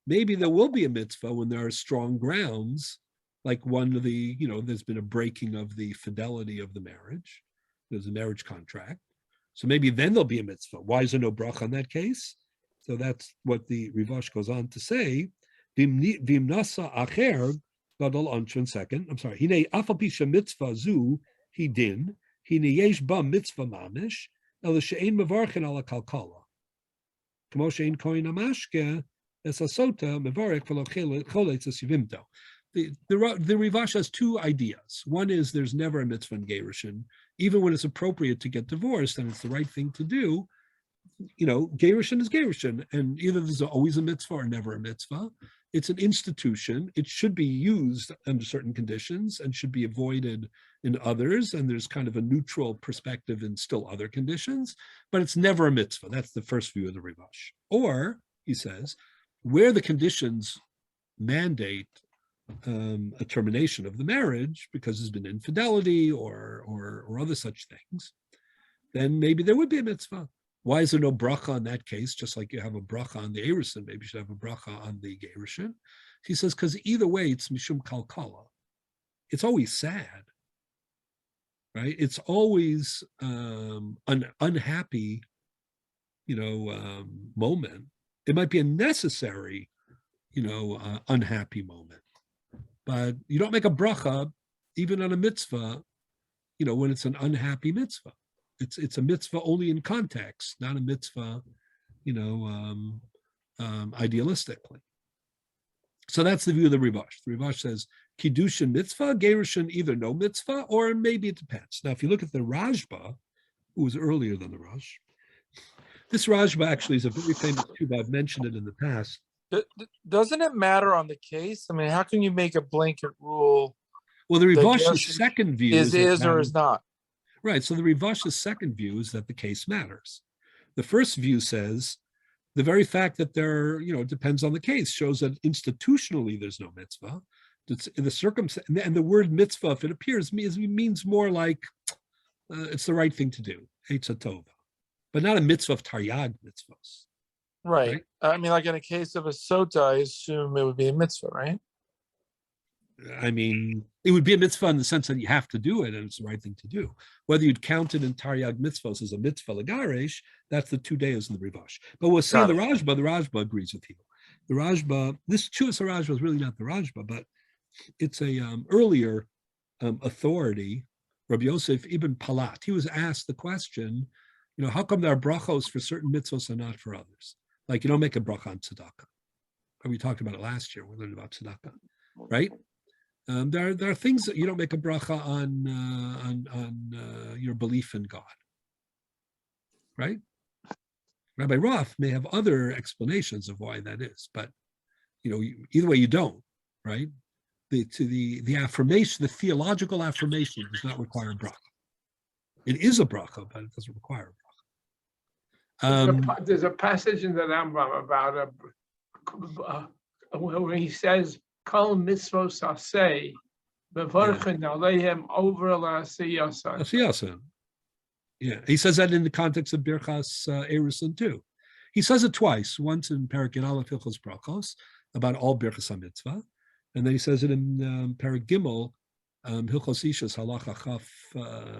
there will be a mitzvah when there are strong grounds, like one of the, there's been a breaking of the fidelity of the marriage. There's a marriage contract. So maybe then there'll be a mitzvah. Why is there no bracha in that case? So that's what the Rivash goes on to say. Vimnasa acher. Gadol on second. I'm sorry. Hine afapisha mitzvah zu he din. Hine yesh ba mitzvah mamish. El she'ein mevarchen ala kalkala. Kamo she'ein koin amashke es asota mevarek v'lo choletz esivimto. The Rivash has two ideas. One is there's never a mitzvah in gerushin, even when it's appropriate to get divorced and it's the right thing to do. Gerushin is gerushin, and either there's always a mitzvah or never a mitzvah. It's an institution. It should be used under certain conditions and should be avoided in others. And there's kind of a neutral perspective in still other conditions, but it's never a mitzvah. That's the first view of the Rivash. Or, he says, where the conditions mandate a termination of the marriage because there's been infidelity or other such things, then maybe there would be a mitzvah. Why is there no bracha in that case? Just like you have a bracha on the erusin, maybe you should have a bracha on the gerushin. He says, because either way, it's mishum kalkala. It's always sad, right? It's always an unhappy, moment. It might be a necessary, unhappy moment. But you don't make a bracha, even on a mitzvah, when it's an unhappy mitzvah. It's a mitzvah only in context, not a mitzvah, idealistically. So that's the view of the Rivash. The Rivash says, Kiddushin mitzvah, Gerushin either no mitzvah, or maybe it depends. Now, if you look at the Rajba, who was earlier than the Rosh, this Rajba actually is a very famous tube. I've mentioned it in the past. Doesn't it matter on the case? I mean, how can you make a blanket rule? Well, the that Rivash's just second view is or is not? Right. So the Rivash's second view is that the case matters. The first view says the very fact that there, it depends on the case, shows that institutionally there's no mitzvah. It's in the circumstance, and the word mitzvah, if it appears, means more like it's the right thing to do, Eitz Tova, but not a mitzvah of taryag mitzvahs. Right. I mean, like in a case of a sota, I assume it would be a mitzvah, right? I mean, it would be a mitzvah in the sense that you have to do it and it's the right thing to do. Whether you'd count it in Taryag mitzvahs as a mitzvah lagaresh, that's the 2 days in the Rivash. But we'll see the Rajba agrees with you. The Rajba, this Chuvas Rajba is really not the Rajba, but it's a earlier authority, Rabbi Yosef Ibn Palat. He was asked the question, how come there are brachos for certain mitzvahs and not for others? Like you don't make a bracha on tzedakah. We talked about it last year. We learned about tzedakah, right? There are things that you don't make a bracha on your belief in God, right? Rabbi Roth may have other explanations of why that is, but either way you don't, right? The affirmation, the theological affirmation does not require a bracha. It is a bracha, but it doesn't require a bracha. There's a passage in the Rambam about where he says, Kol mitzvos aseh, bevorchen alehem over la'asiyasan. Yeah, he says that in the context of Birchas Erusin too. He says it twice, once in Perek Aleph Hilchos Brachos about all Birchas HaMitzvah, and then he says it in Perek Gimel, Hilchos Ishas Halacha Chaf,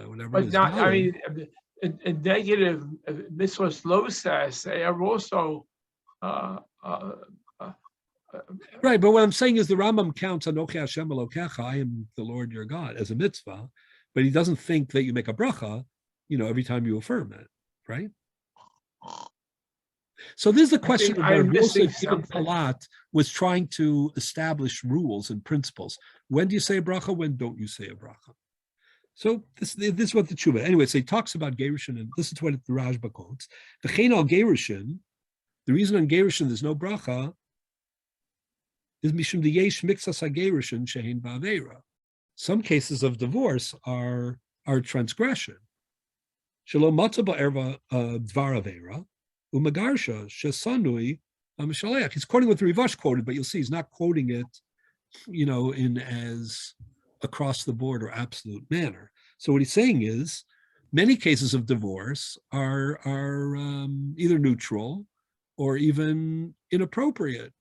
whatever But it is. not, I mean, in negative mitzvos losas, they are also right, but what I'm saying is the Rambam counts Anochi Hashem Elokecha, I am the Lord your God, as a mitzvah, but he doesn't think that you make a bracha, every time you affirm it, right? So this is the question where Yosef Ibn Palat was trying to establish rules and principles. When do you say a bracha? When don't you say a bracha? So this is what the tshuva. Anyway, so he talks about Gerushin, and listen to what the Rajba quotes. V'chein al Gerushin, the reason on Gerushin there's no bracha is mishum diyesh mixas hagerushin shehin ba'aveira. Some cases of divorce are transgression. Shelo matzah ba'erva dvar aveira umagarsha shesanui mishalech. He's quoting what the Rivash quoted, but you'll see he's not quoting it, in as across the board or absolute manner. So what he's saying is, many cases of divorce are either neutral or even inappropriate.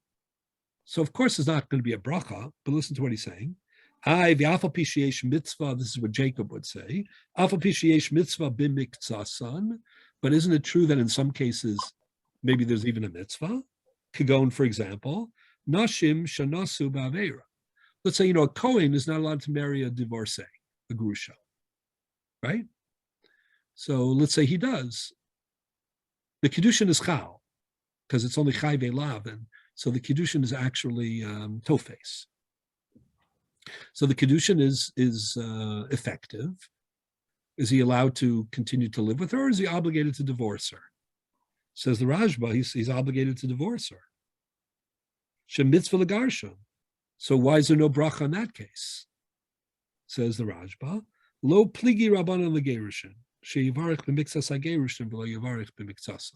So of course there's not going to be a bracha, but listen to what he's saying. The alpha pishiyesh mitzvah, this is what Jacob would say, alpha pishiyesh mitzvah b'mikzasan, but isn't it true that in some cases, maybe there's even a mitzvah? Kagon, for example, nashim shanasu ba'aveira. Let's say, a Kohen is not allowed to marry a divorcee, a grusha, right? So let's say he does. The Kiddushin is chal, because it's only chai ve'lav, and so the Kiddushin is actually tofes. So the Kiddushin is effective. Is he allowed to continue to live with her, or is he obligated to divorce her? Says the Rajba, he's obligated to divorce her. Shem mitzvah legarsha. So why is there no bracha in that case? Says the Rajba, lo pligi rabbanan legerushin, sheyivarich b'mikzas hagerushin v'lo yivarich b'mikzasan.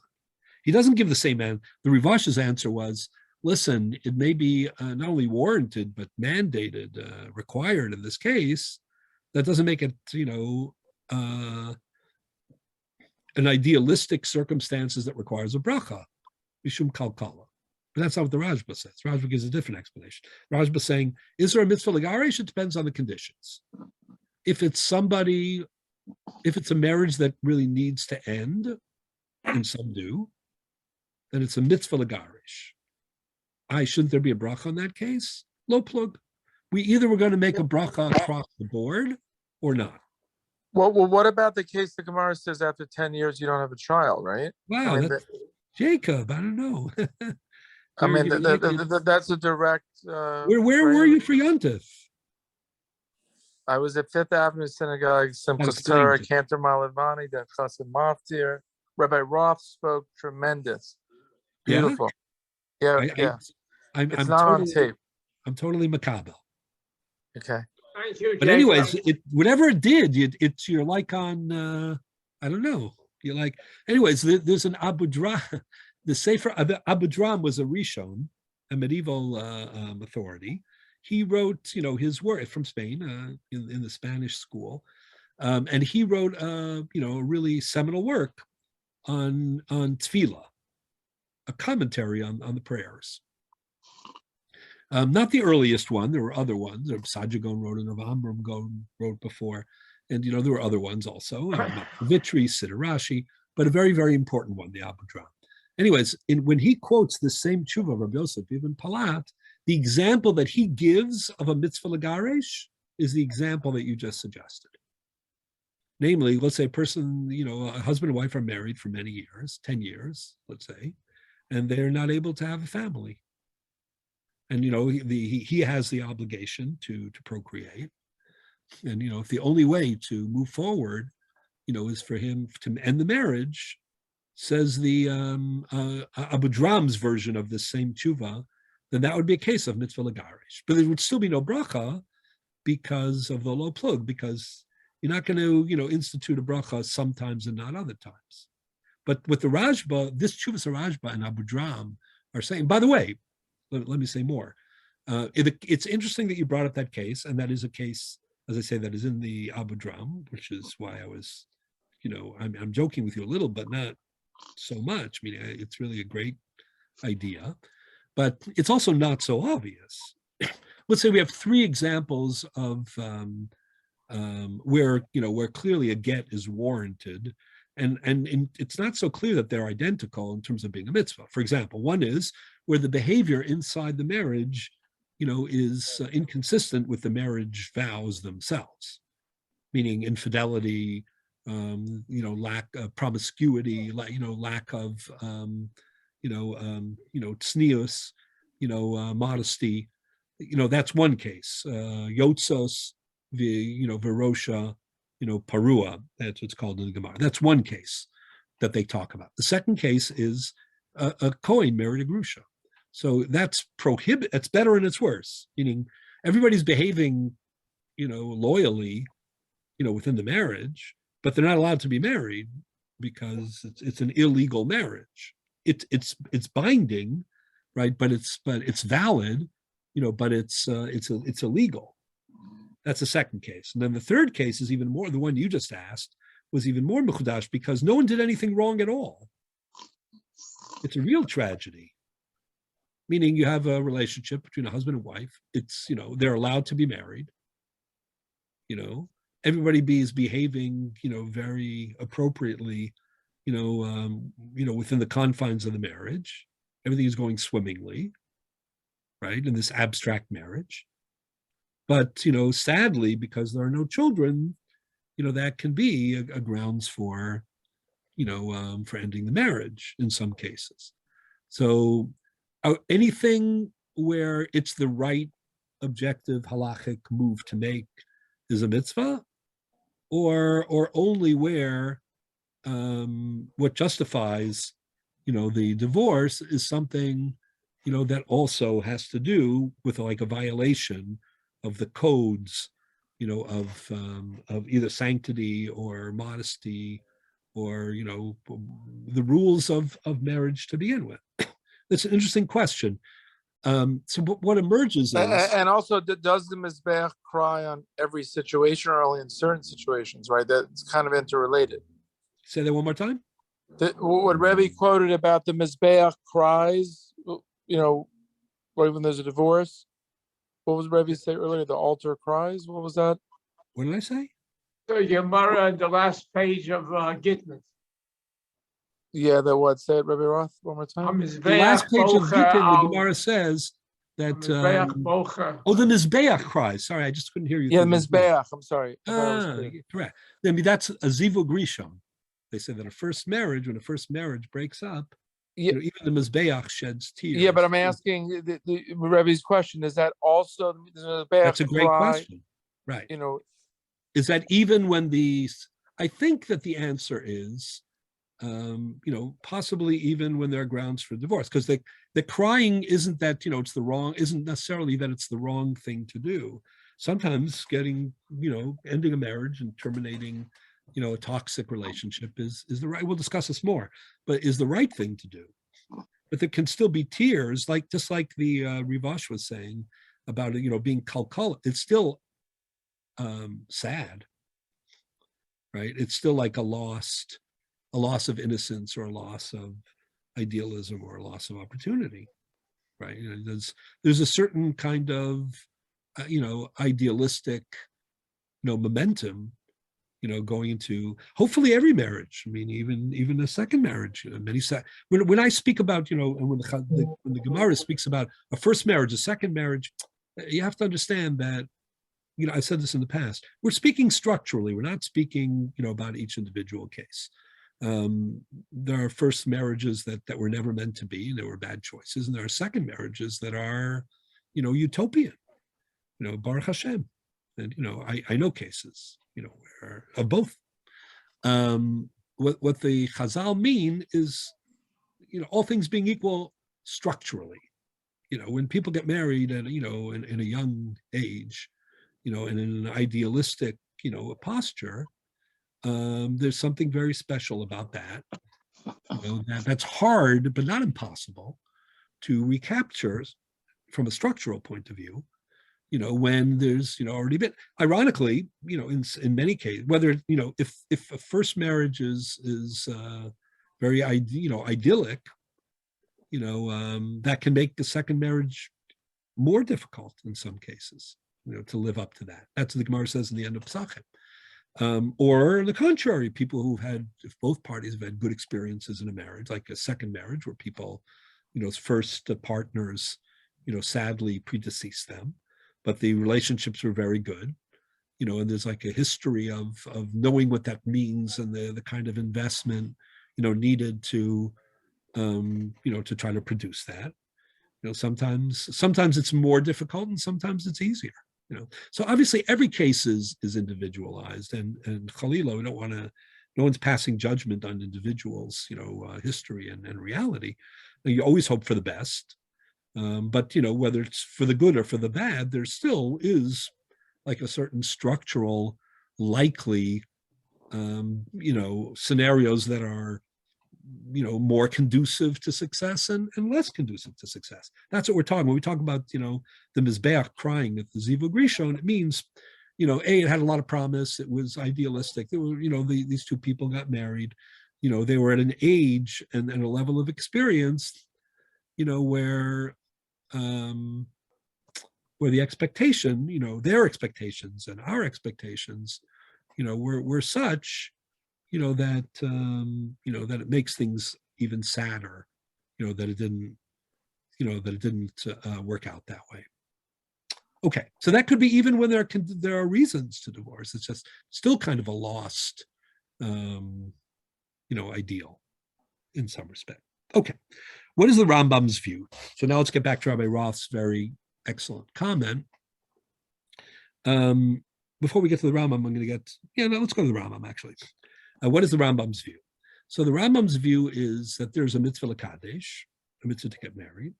He doesn't give the same answer. The Rivash's answer was, listen, it may be not only warranted, but mandated, required in this case, that doesn't make it, an idealistic circumstances that requires a bracha, mishum kalkala. But that's not what the Rajba says. Rajba gives a different explanation. Rajba saying, is there a mitzvah legaresh? It depends on the conditions. If it's a marriage that really needs to end, and some do, then it's a mitzvah legaresh. Shouldn't there be a bracha in that case? Low plug. We either were going to make a bracha across the board or not. Well, what about the case the Gemara says after 10 years you don't have a child, right? Wow, Jacob, I don't know. That's a direct. Where were you for Yontif? I was at Fifth Avenue Synagogue, Simchas Torah, Cantor Malavani, then Chassid Maftir. Rabbi Roth spoke tremendous. Beautiful. Yeah. I'm not totally, on tape. I'm totally macabre. Okay. Thank you, but anyways, whatever it did, you're like on, I don't know. You're like, anyways, there's an Abu Dram. The Sefer Abu Dram was a Rishon, a medieval authority. He wrote, his work from Spain in the Spanish school, and he wrote, a really seminal work on tefillah, a commentary on the prayers. Not the earliest one. There were other ones. Saja Gaon wrote, and Rav Amram Gaon wrote before, and there were other ones also. Vitri, Siddur Rashi, but a very, very important one, the Abu Dram. Anyways, when he quotes the same tshuva of Rabbi Yosef Ibn Palat, the example that he gives of a mitzvah legaresh is the example that you just suggested. Namely, let's say a person, a husband and wife are married for many years, 10 years, let's say, and they're not able to have a family. And, he has the obligation to procreate. And, if the only way to move forward, is for him to end the marriage, says the Abu Dram's version of this same tshuva, then that would be a case of mitzvah legaresh. But there would still be no bracha because of the low plug, because you're not going to, institute a bracha sometimes and not other times. But with the Rajba, this Chuvas Rajba and Abu Dram are saying, by the way, let me say more. It's interesting that you brought up that case, and that is a case, as I say, that is in the Abu Dram, which is why I was, I'm joking with you a little, but not so much. I mean, it's really a great idea, but it's also not so obvious. Let's say we have three examples of where clearly a get is warranted, and it's not so clear that they're identical in terms of being a mitzvah. For example, one is where the behavior inside the marriage, is inconsistent with the marriage vows themselves, meaning infidelity, lack of promiscuity, lack of, tznius, modesty. That's one case. Yotzos, Verosha, Parua, that's what's called in the Gemara. That's one case that they talk about. The second case is a Kohen married a Grusha. So that's it's better and it's worse, meaning everybody's behaving, loyally, within the marriage, but they're not allowed to be married because it's an illegal marriage. It's binding, right? But it's valid, but it's illegal. That's the second case. And then the third case is even more, the one you just asked was even more mechudash because no one did anything wrong at all. It's a real tragedy. Meaning you have a relationship between a husband and wife. It's, they're allowed to be married. Everybody is behaving, very appropriately, within the confines of the marriage. Everything is going swimmingly, right? In this abstract marriage. But, sadly, because there are no children, that can be a grounds for, for ending the marriage in some cases. So anything where it's the right objective halachic move to make is a mitzvah, or only where what justifies, the divorce is something, that also has to do with like a violation of the codes, of either sanctity or modesty, or the rules of marriage to begin with. That's an interesting question. So what emerges is, And also, does the Mizbeach cry on every situation or only in certain situations, right? That's kind of interrelated. say that one more time. What Rebbe quoted about the Mizbeach cries, right when there's a divorce. What was Rebbe say earlier? The altar cries. What was that? What did I say? So Gemara, the last page of Gittin. Yeah, that what? Say it, Rebbe Roth, one more time. The last page of Gittin, the Gemara says that. Oh, the Mizbeach cries. Sorry, I just couldn't hear you. Yeah, Mizbeach. I'm sorry. Correct. I mean, that's a zivug rishon. They say that when a first marriage breaks up, even the Mizbeach sheds tears. Yeah, but I'm asking the Rebbe's question: is that also the Mizbeach? That's a great question, right? Is that even when I think that the answer is, possibly even when there are grounds for divorce, because the crying isn't that, isn't necessarily that it's the wrong thing to do. Sometimes ending a marriage and terminating, a toxic relationship is the right, we'll discuss this more, but is the right thing to do. But there can still be tears, just like the Rivash was saying about it, being kalkal. It's still sad, right? It's still like a loss of innocence, or a loss of idealism, or a loss of opportunity, right? There's a certain kind of idealistic momentum going into hopefully every marriage. I mean, even a second marriage. When I speak about and when the Gemara speaks about a first marriage, a second marriage, you have to understand that I said this in the past. We're speaking structurally. We're not speaking about each individual case. There are first marriages that were never meant to be, and there were bad choices, and there are second marriages that are utopian. Baruch Hashem, and I know cases where of both. What the Chazal mean is all things being equal structurally. When people get married at in a young age, and in an idealistic posture, there's something very special about that. That's hard but not impossible to recapture from a structural point of view. When there's already been, ironically, in many cases, whether if a first marriage is very idyllic, that can make the second marriage more difficult in some cases, to live up to that. That's what the Gemara says in the end of Pesachim. Or the contrary, people if both parties have had good experiences in a marriage, like a second marriage where people, first partners, sadly predeceased them, but the relationships were very good, and there's like a history of knowing what that means, and the kind of investment, needed to, to try to produce that. Sometimes it's more difficult, and sometimes it's easier. So obviously every case is individualized, and Chalila, we don't want to. No one's passing judgment on individuals, history and reality. You always hope for the best, but whether it's for the good or for the bad, there still is like a certain structural, likely, scenarios that are more conducive to success and less conducive to success. That's what we're talking when we talk about the Mizbeach crying at the Zivug Rishon. It means it had a lot of promise. It was idealistic. There were these two people got married. They were at an age and a level of experience where the expectation, their expectations and our expectations were such that that it makes things even sadder, that it didn't work out that way. Okay, so that could be even when there are reasons to divorce. It's just still kind of a lost, ideal in some respect. Okay, what is the Rambam's view? So now let's get back to Rabbi Roth's very excellent comment. Before we get to the Rambam, let's go to the Rambam actually. What is the Rambam's view? So the Rambam's view is that there's a mitzvah l'kadesh, a mitzvah to get married,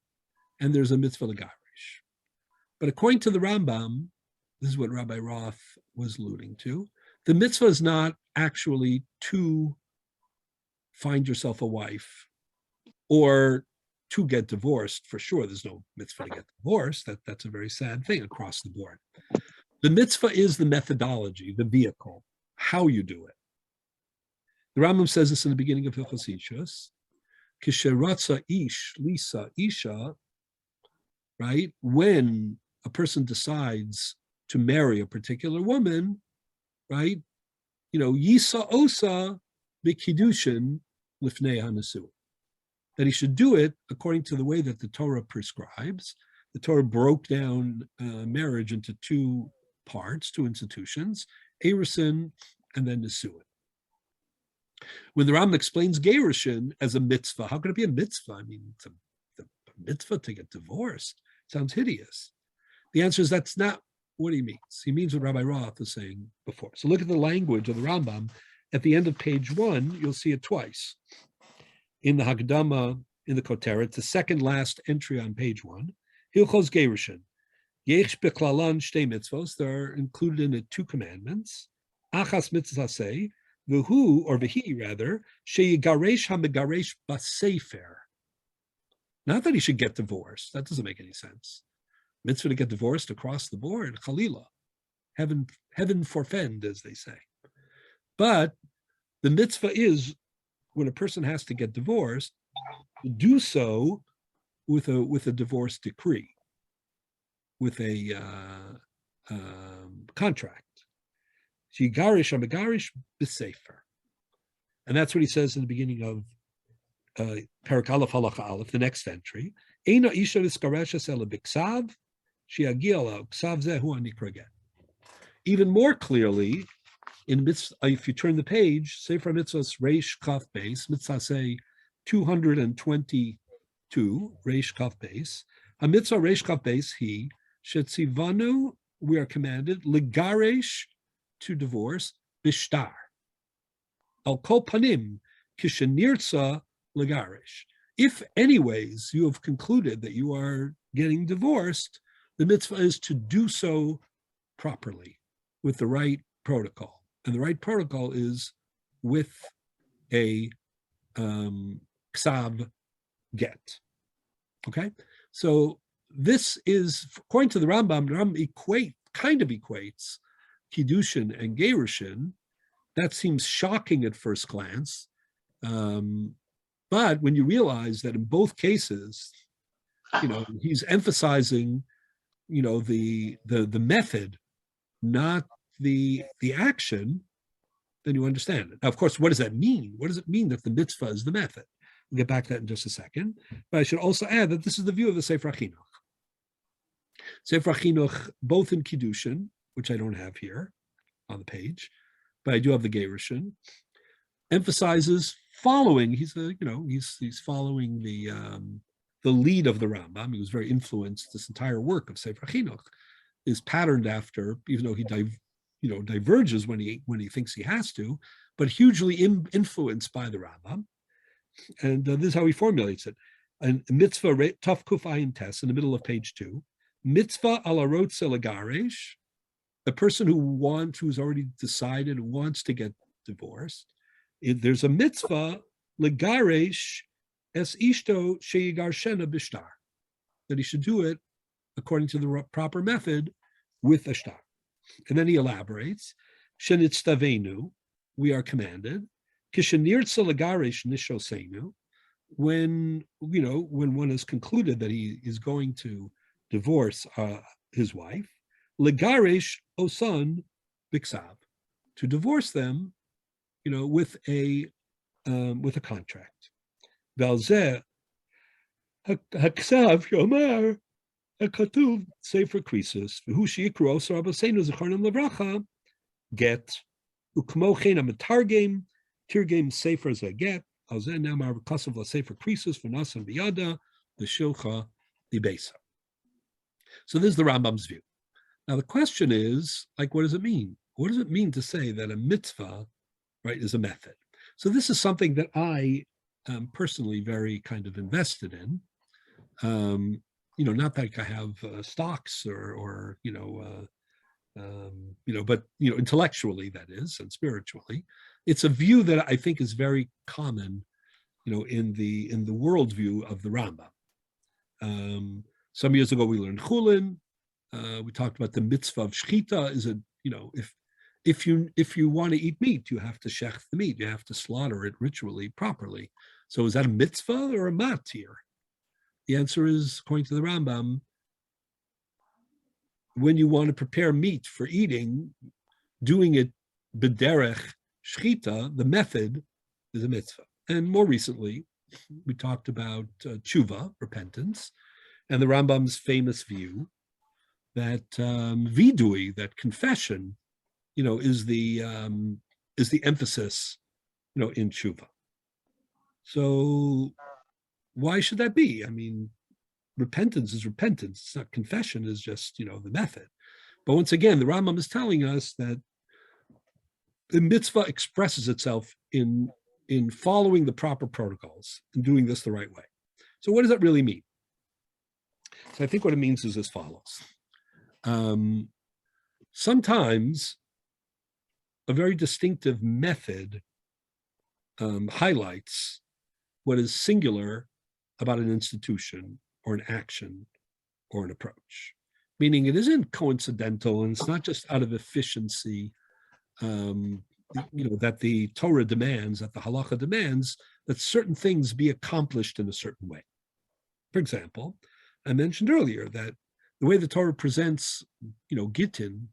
and there's a mitzvah l'garish. But according to the Rambam, this is what Rabbi Roth was alluding to, the mitzvah is not actually to find yourself a wife or to get divorced, for sure, there's no mitzvah to get divorced. That's a very sad thing across the board. The mitzvah is the methodology, the vehicle, how you do it. The Rambam says this in the beginning of Hilchos Ishus. Kisheratza ish, lisa, isha, right? When a person decides to marry a particular woman, right? Yisa osa b'kiddushin lifnei hanesuah. That he should do it according to the way that the Torah prescribes. The Torah broke down marriage into two parts, two institutions, erusin and then nesuah. When the Rambam explains gerushin as a mitzvah, how could it be a mitzvah? I mean, it's a mitzvah to get divorced. Sounds hideous. The answer is that's not what he means. He means what Rabbi Roth was saying before. So look at the language of the Rambam. At the end of page 1, you'll see it twice. In the Hagdama, in the Koteret, the second last entry on page 1, Hilchos Gerushin. Yesh beklalan shtei mitzvos. There are included in it 2 commandments. Achas mitzvah say, v'hu, or v'hi rather, sheyigaresh hamegaresh basefer. Not that he should get divorced. That doesn't make any sense. Mitzvah to get divorced across the board, chalila. Heaven forfend, as they say. But the mitzvah is, when a person has to get divorced, to do so with a divorce decree, with a contract. Shigarish amegarish b'sefer. And that's what he says in the beginning of Parak Aleph Halacha Aleph, the next entry. Eina isha v'skareshes ela b'ksav, she'agia la ksav zeh hu hanikra get. Even more clearly, if you turn the page, Sefer Mitzvahs Reish Kaf Beis, Mitzvah say 222, Reish Kaf Beis. A Mitzvah Reish Kaf Beis, he, Shetzivanu, we are commanded, Ligaresh, to divorce, Bishtar. Al Kol Panim, Kishenirtza, Ligaresh. If anyways you have concluded that you are getting divorced, the mitzvah is to do so properly, with the right protocol. And the right protocol is with a ksav get. Okay? So this is, according to the Rambam kind of equates Kiddushin and Gerushin. That seems shocking at first glance. But when you realize that in both cases, he's emphasizing, the method, not the action, then you understand it. Now, of course, what does that mean? What does it mean that the mitzvah is the method? We'll get back to that in just a second. But I should also add that this is the view of the Sefer HaChinuch. Sefer HaChinuch, both in Kiddushin, which I don't have here on the page, but I do have the Gerushin, emphasizes following. He's following the lead of the Rambam. He was very influenced. This entire work of Sefer HaChinuch is patterned after, even though he diverges when he thinks he has to, but hugely influenced by the Rambam. And this is how he formulates it. And mitzvah taf kuf ayin tes in the middle of page 2. Mitzvah ala rotze legaresh, a person who's already decided wants to get divorced. There's a mitzvah legaresh es ishto sheyigarshena bishtar, that he should do it according to the proper method with a shtar. And then he elaborates, Shenitztavenu, we are commanded, Kishenirtza legaresh nishosenu, when one has concluded that he is going to divorce his wife, legaresh osan biksav, to divorce them, with a contract. Valzeh haksav yomar hakatuv sefer krisus v'hu sheikru osar abaseinu zecharnim levracha get ukmo chen amatargem tirgem sefer zaget alzeh namar v'kasav la sefer krisus v'nasan biyada v'shilcha libesa. So this is the Rambam's view. Now the question is, what does it mean? What does it mean to say that a mitzvah, right, is a method? So this is something that I am personally very kind of invested in. Not that I have stocks or but intellectually, that is, and spiritually, it's a view that I think is very common, in the worldview of the Rambam. Some years ago, we learned chulin. We talked about the mitzvah of shchita. Is it, if you want to eat meat, you have to shech the meat. You have to slaughter it ritually, properly. So is that a mitzvah or a matir? The answer is, according to the Rambam, when you want to prepare meat for eating, doing it b'derech shchita, the method is a mitzvah. And more recently, we talked about tshuva, repentance, and the Rambam's famous view that vidui, that confession, is the emphasis, in tshuva. So why should that be? I mean, repentance is repentance. It's not, confession is just, the method. But once again, the Rambam is telling us that the mitzvah expresses itself in following the proper protocols and doing this the right way. So what does that really mean? So I think what it means is as follows. Sometimes a very distinctive method highlights what is singular about an institution or an action or an approach, meaning it isn't coincidental and it's not just out of efficiency, that the Torah demands, that the halacha demands that certain things be accomplished in a certain way. For example, I mentioned earlier that the way the Torah presents, Gittin,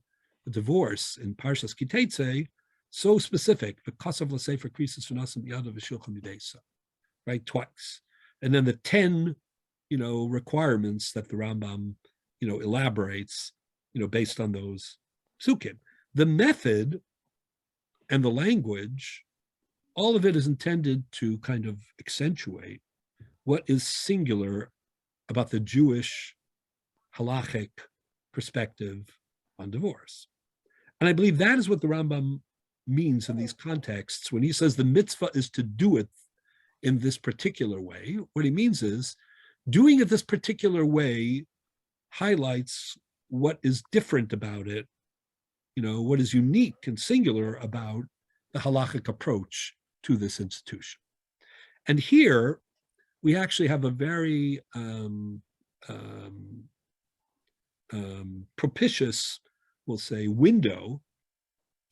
the divorce in Parshas Kiteitzei, so specific, v'kasav l'sefer krisis v'nasim yadav v'shilchim yidesa, right, twice. And then the 10, requirements that the Rambam, elaborates, based on those psukim. The method and the language, all of it is intended to kind of accentuate what is singular about the Jewish halachic perspective on divorce. And I believe that is what the Rambam means in these contexts when he says the mitzvah is to do it in this particular way. What he means is doing it this particular way highlights what is different about it, what is unique and singular about the halachic approach to this institution. And here we actually have a very propitious, we'll say, window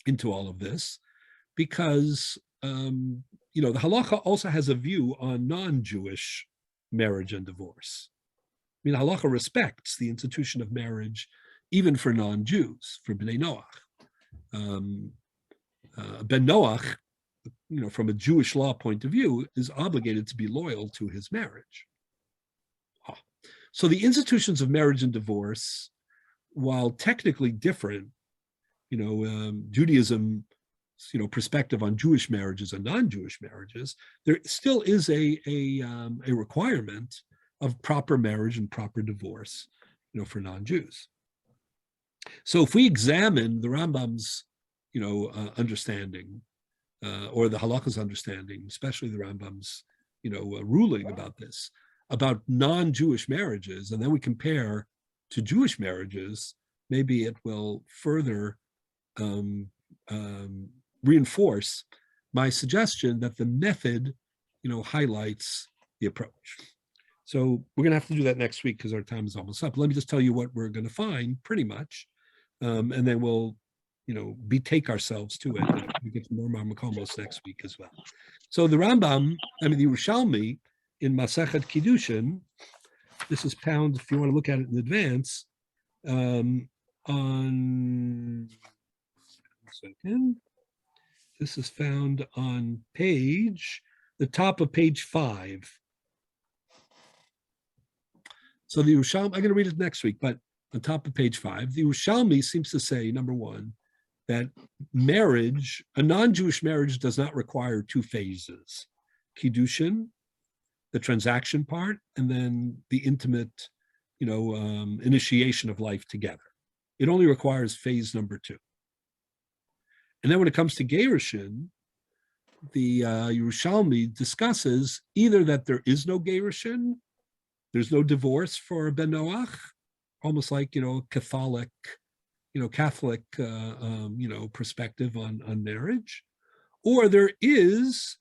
into all of this, because the halacha also has a view on non-Jewish marriage and divorce. I mean, halacha respects the institution of marriage even for non-Jews, for Bnei Noach. Ben Noach, from a Jewish law point of view, is obligated to be loyal to his marriage. So the institutions of marriage and divorce, while technically different, Judaism, perspective on Jewish marriages and non-Jewish marriages, there still is a requirement of proper marriage and proper divorce, for non-Jews. So if we examine the Rambam's, understanding, or the halakha's understanding, especially the Rambam's, ruling about this, about non-Jewish marriages, and then we compare to Jewish marriages, maybe it will further reinforce my suggestion that the method, highlights the approach. So we're going to have to do that next week because our time is almost up. Let me just tell you what we're going to find, pretty much, and then we'll, betake ourselves to it. And we get to more Makomos next week as well. So the Rambam, the Yerushalmi in Masechet Kiddushin, this is found, if you want to look at it in advance, on, this is found on the top of page 5. So the Yerushalmi, I'm going to read it next week, but on top of page 5, the Yerushalmi seems to say, number one, that marriage, a non-Jewish marriage, does not require 2 phases: Kiddushin, the transaction part, and then the intimate, initiation of life together. It only requires phase number 2. And then when it comes to Gerushin, the Yerushalmi discusses either that there is no Gerushin, there's no divorce for Ben Noach, almost like, Catholic perspective on marriage, or there is,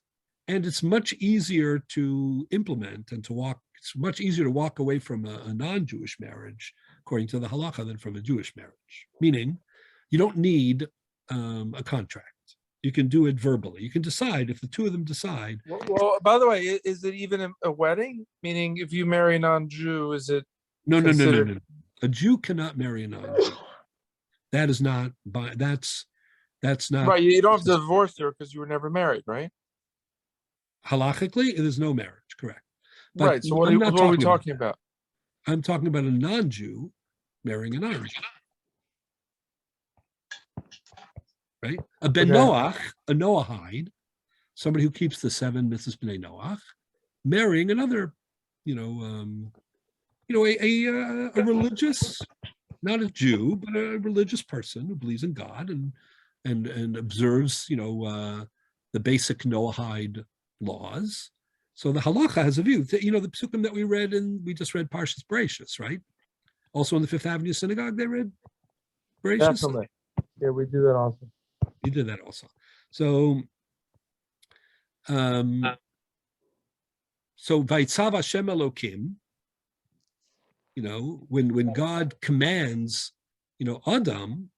and it's much easier to implement and to walk it's much easier to walk away from a non-Jewish marriage, according to the halacha, than from a Jewish marriage. Meaning, you don't need a contract. You can do it verbally. You can decide if the two of them decide. Well, by the way, is it even a wedding? Meaning, if you marry a non-Jew, is it No. considered- A Jew cannot marry a non-Jew. That is not that's not right? You don't have to divorce her because you were never married, right? halachically. It is no marriage, correct? But Right. So what I'm are, not what are we talking talking that. about? I'm talking about a non-Jew marrying a non-Jew. Right? A ben Okay. Noach, a Noahide, somebody who keeps the 7 mitzvahs b'nei Noach, marrying another, a religious, not a Jew, but a religious person who believes in God and observes, the basic Noahide laws. So the halacha has a view. The psukim that we just read Parshas Bereshis, right? Also in the Fifth Avenue Synagogue, they read Bereshis. Definitely. Yeah, we do that also. You did that also. So, Vaitzav Hashem Elokim, when God commands, Adam,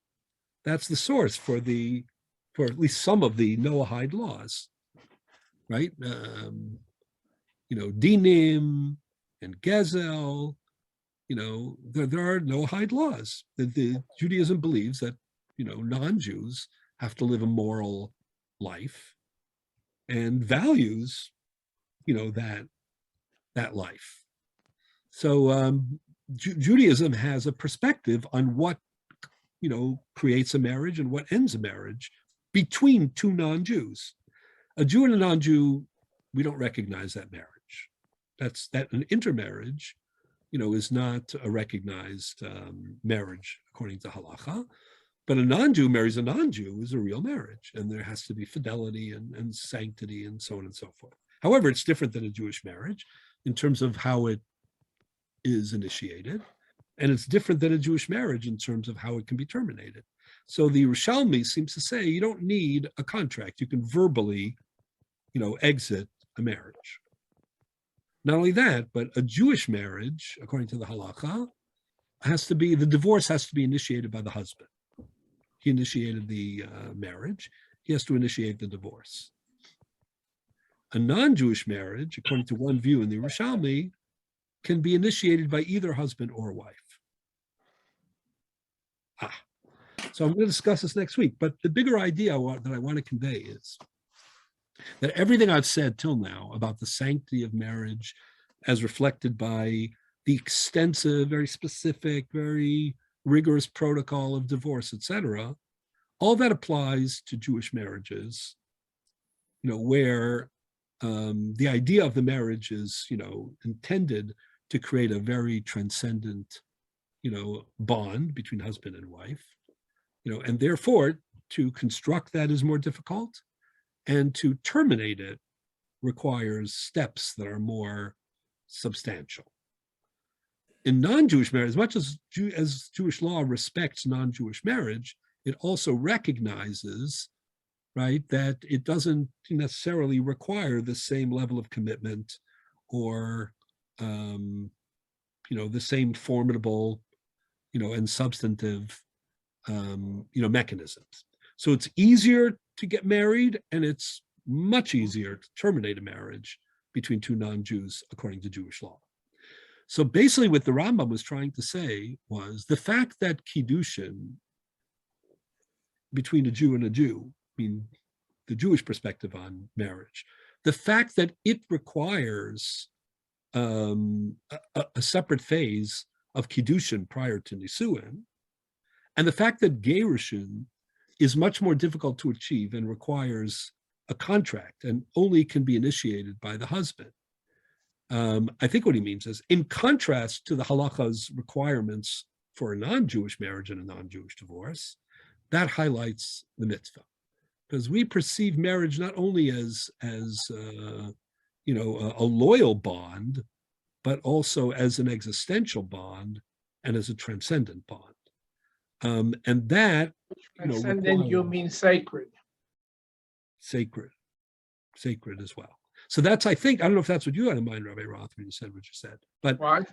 that's the source for at least some of the Noahide laws, right? Dinim and Gezel, there are Noahide laws. The Judaism believes that, non-Jews have to live a moral life and values, that life. So Judaism has a perspective on what, creates a marriage and what ends a marriage between two non-Jews. A Jew and a non-Jew, we don't recognize that marriage. That an intermarriage, is not a recognized marriage according to halacha. But a non-Jew marries a non-Jew is a real marriage, and there has to be fidelity and sanctity and so on and so forth. However, it's different than a Jewish marriage in terms of how it is initiated, and it's different than a Jewish marriage in terms of how it can be terminated. So the Yerushalmi seems to say you don't need a contract. You can verbally, exit a marriage. Not only that, but a Jewish marriage, according to the halacha, the divorce has to be initiated by the husband. He initiated the marriage. He has to initiate the divorce. A non-Jewish marriage, according to one view in the Yerushalmi, can be initiated by either husband or wife. So I'm going to discuss this next week. But the bigger idea that I want to convey is that everything I've said till now about the sanctity of marriage as reflected by the extensive, very specific, very rigorous protocol of divorce, etc., all that applies to Jewish marriages, where the idea of the marriage is, intended to create a very transcendent, bond between husband and wife, and therefore to construct that is more difficult, and to terminate it requires steps that are more substantial. In non-Jewish marriage, as much as Jewish law respects non-Jewish marriage, it also recognizes, right, that it doesn't necessarily require the same level of commitment or, the same formidable, and substantive, mechanisms. So it's easier to get married, and it's much easier to terminate a marriage between two non-Jews according to Jewish law. So basically what the Rambam was trying to say was the fact that Kiddushin between a Jew and a Jew, the Jewish perspective on marriage, the fact that it requires a separate phase of Kiddushin prior to Nisuin, and the fact that Gerushin is much more difficult to achieve and requires a contract and only can be initiated by the husband. I think what he means is, in contrast to the halakha's requirements for a non-Jewish marriage and a non-Jewish divorce, that highlights the mitzvah, because we perceive marriage not only as a loyal bond, but also as an existential bond and as a transcendent bond. And that, Transcendent, you mean sacred. Sacred as well. So that's, I think, I don't know if that's what you had in mind, Rabbi Roth, when you said what you said, but What?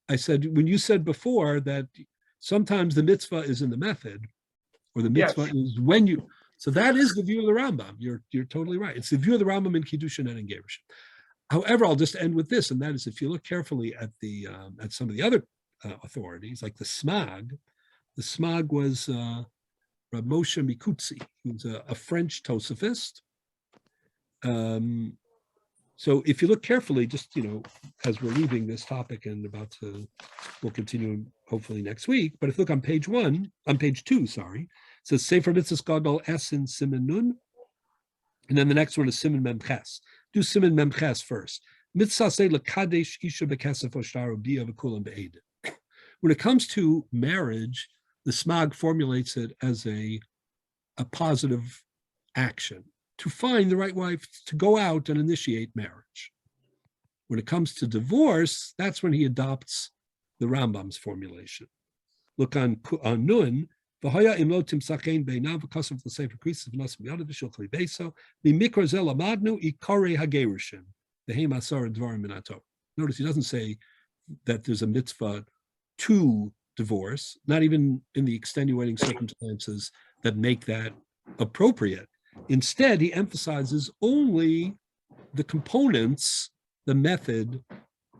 I said, when you said before that sometimes the mitzvah is in the method, or the mitzvah is when you, so that is the view of the Rambam. You're totally right. It's the view of the Rambam in Kiddushin and in Gerushin. However, I'll just end with this, and that is if you look carefully at the at some of the other authorities, like the Smag was Rav Moshe Mikutzi, who's a French Tosafist. So if you look carefully, just, as we're leaving this topic and we'll continue hopefully next week, but if you look on page 2, sorry, it says Sefer Mitzvahs Gadol S in Siman Nun, and then the next one is Siman Mem Ches. Do Siman Mem Ches first. Mitzvah say lekadesh isha bekesef oshtar ubiya v'kulam be'edin. When it comes to marriage, the Smag formulates it as a positive action, to find the right wife, to go out and initiate marriage. When it comes to divorce, that's when he adopts the Rambam's formulation. Look on Nun, v'haya imlo timsakein beinav v'kasav l'sefer krisis v'nas miyad v'shul kli beso mimikra zel amadnu ikare hagerushin v'heim asar dvarim min haTorah. Notice he doesn't say that there's a mitzvah to divorce, not even in the extenuating circumstances that make that appropriate. Instead, he emphasizes only the components, the method,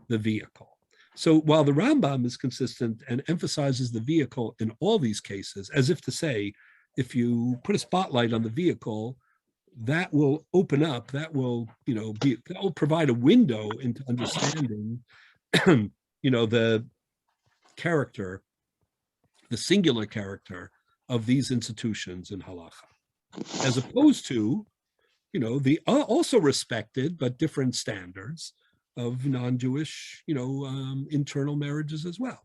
the vehicle. So while the Rambam is consistent and emphasizes the vehicle in all these cases, as if to say, if you put a spotlight on the vehicle, that will open up, that will provide a window into understanding, the character, the singular character of these institutions in halacha, as opposed to, the also respected but different standards of non-Jewish, internal marriages as well.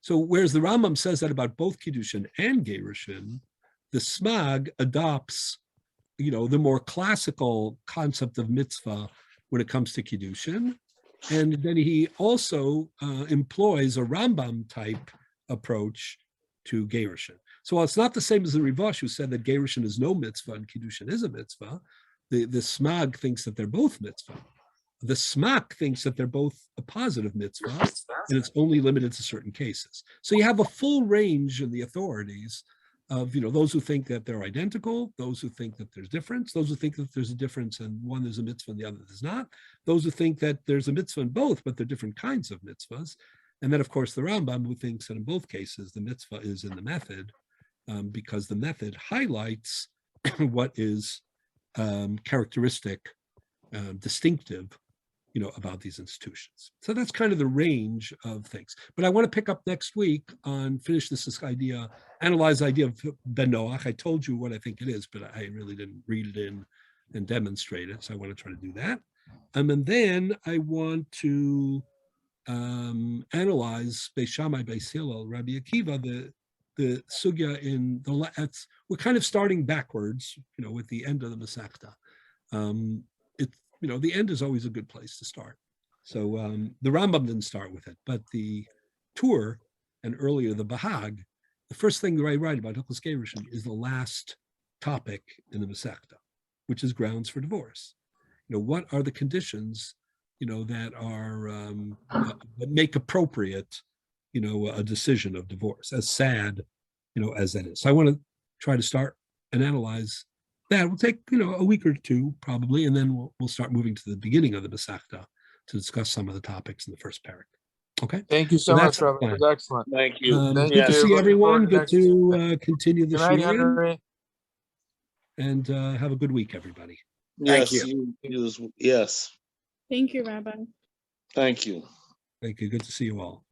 So whereas the Rambam says that about both Kiddushin and Gerushin, the Smag adopts, the more classical concept of mitzvah when it comes to Kiddushin. And then he also employs a Rambam type approach to Gerushin. So while it's not the same as the Rivash, who said that Gerushin is no mitzvah and Kiddushin is a mitzvah, the Smag thinks that they're both mitzvah. The Smak thinks that they're both a positive mitzvah, and it's only limited to certain cases. So you have a full range in the authorities of, those who think that they're identical, those who think that there's difference, those who think that there's a difference and one there's a mitzvah and the other there's not, those who think that there's a mitzvah in both, but they're different kinds of mitzvahs. And then, of course, the Rambam, who thinks that in both cases, the mitzvah is in the method, because the method highlights what is characteristic, distinctive, about these institutions. So that's kind of the range of things. But I want to pick up next week on analyze the idea of Ben Noach. I told you what I think it is, but I really didn't read it in and demonstrate it. So I want to try to do that. And then I want to analyze Beis Shammai, Beis Hillel, Rabbi Akiva, the sugya in we're kind of starting backwards, with the end of the Masechta. The end is always a good place to start. So the Rambam didn't start with it, but the Tur and earlier the Bahag, the first thing that I write about Hilchos Gerushin is the last topic in the Masechta, which is grounds for divorce. What are the conditions, that are that make appropriate, a decision of divorce, as sad, as that is. So I want to try to start and analyze that. Will take, a week or two probably, and then we'll start moving to the beginning of the Masechta to discuss some of the topics in the first parak. Okay. Thank you so much, Rabbi. It was excellent. Thank you. Thank Good to see Looking everyone. forward Good to to continue the Good night, shiurim, Henry. and have a good week, everybody. Yes, Thank yes. Thank you, Rabbi. Thank you. Thank you. Good to see you all.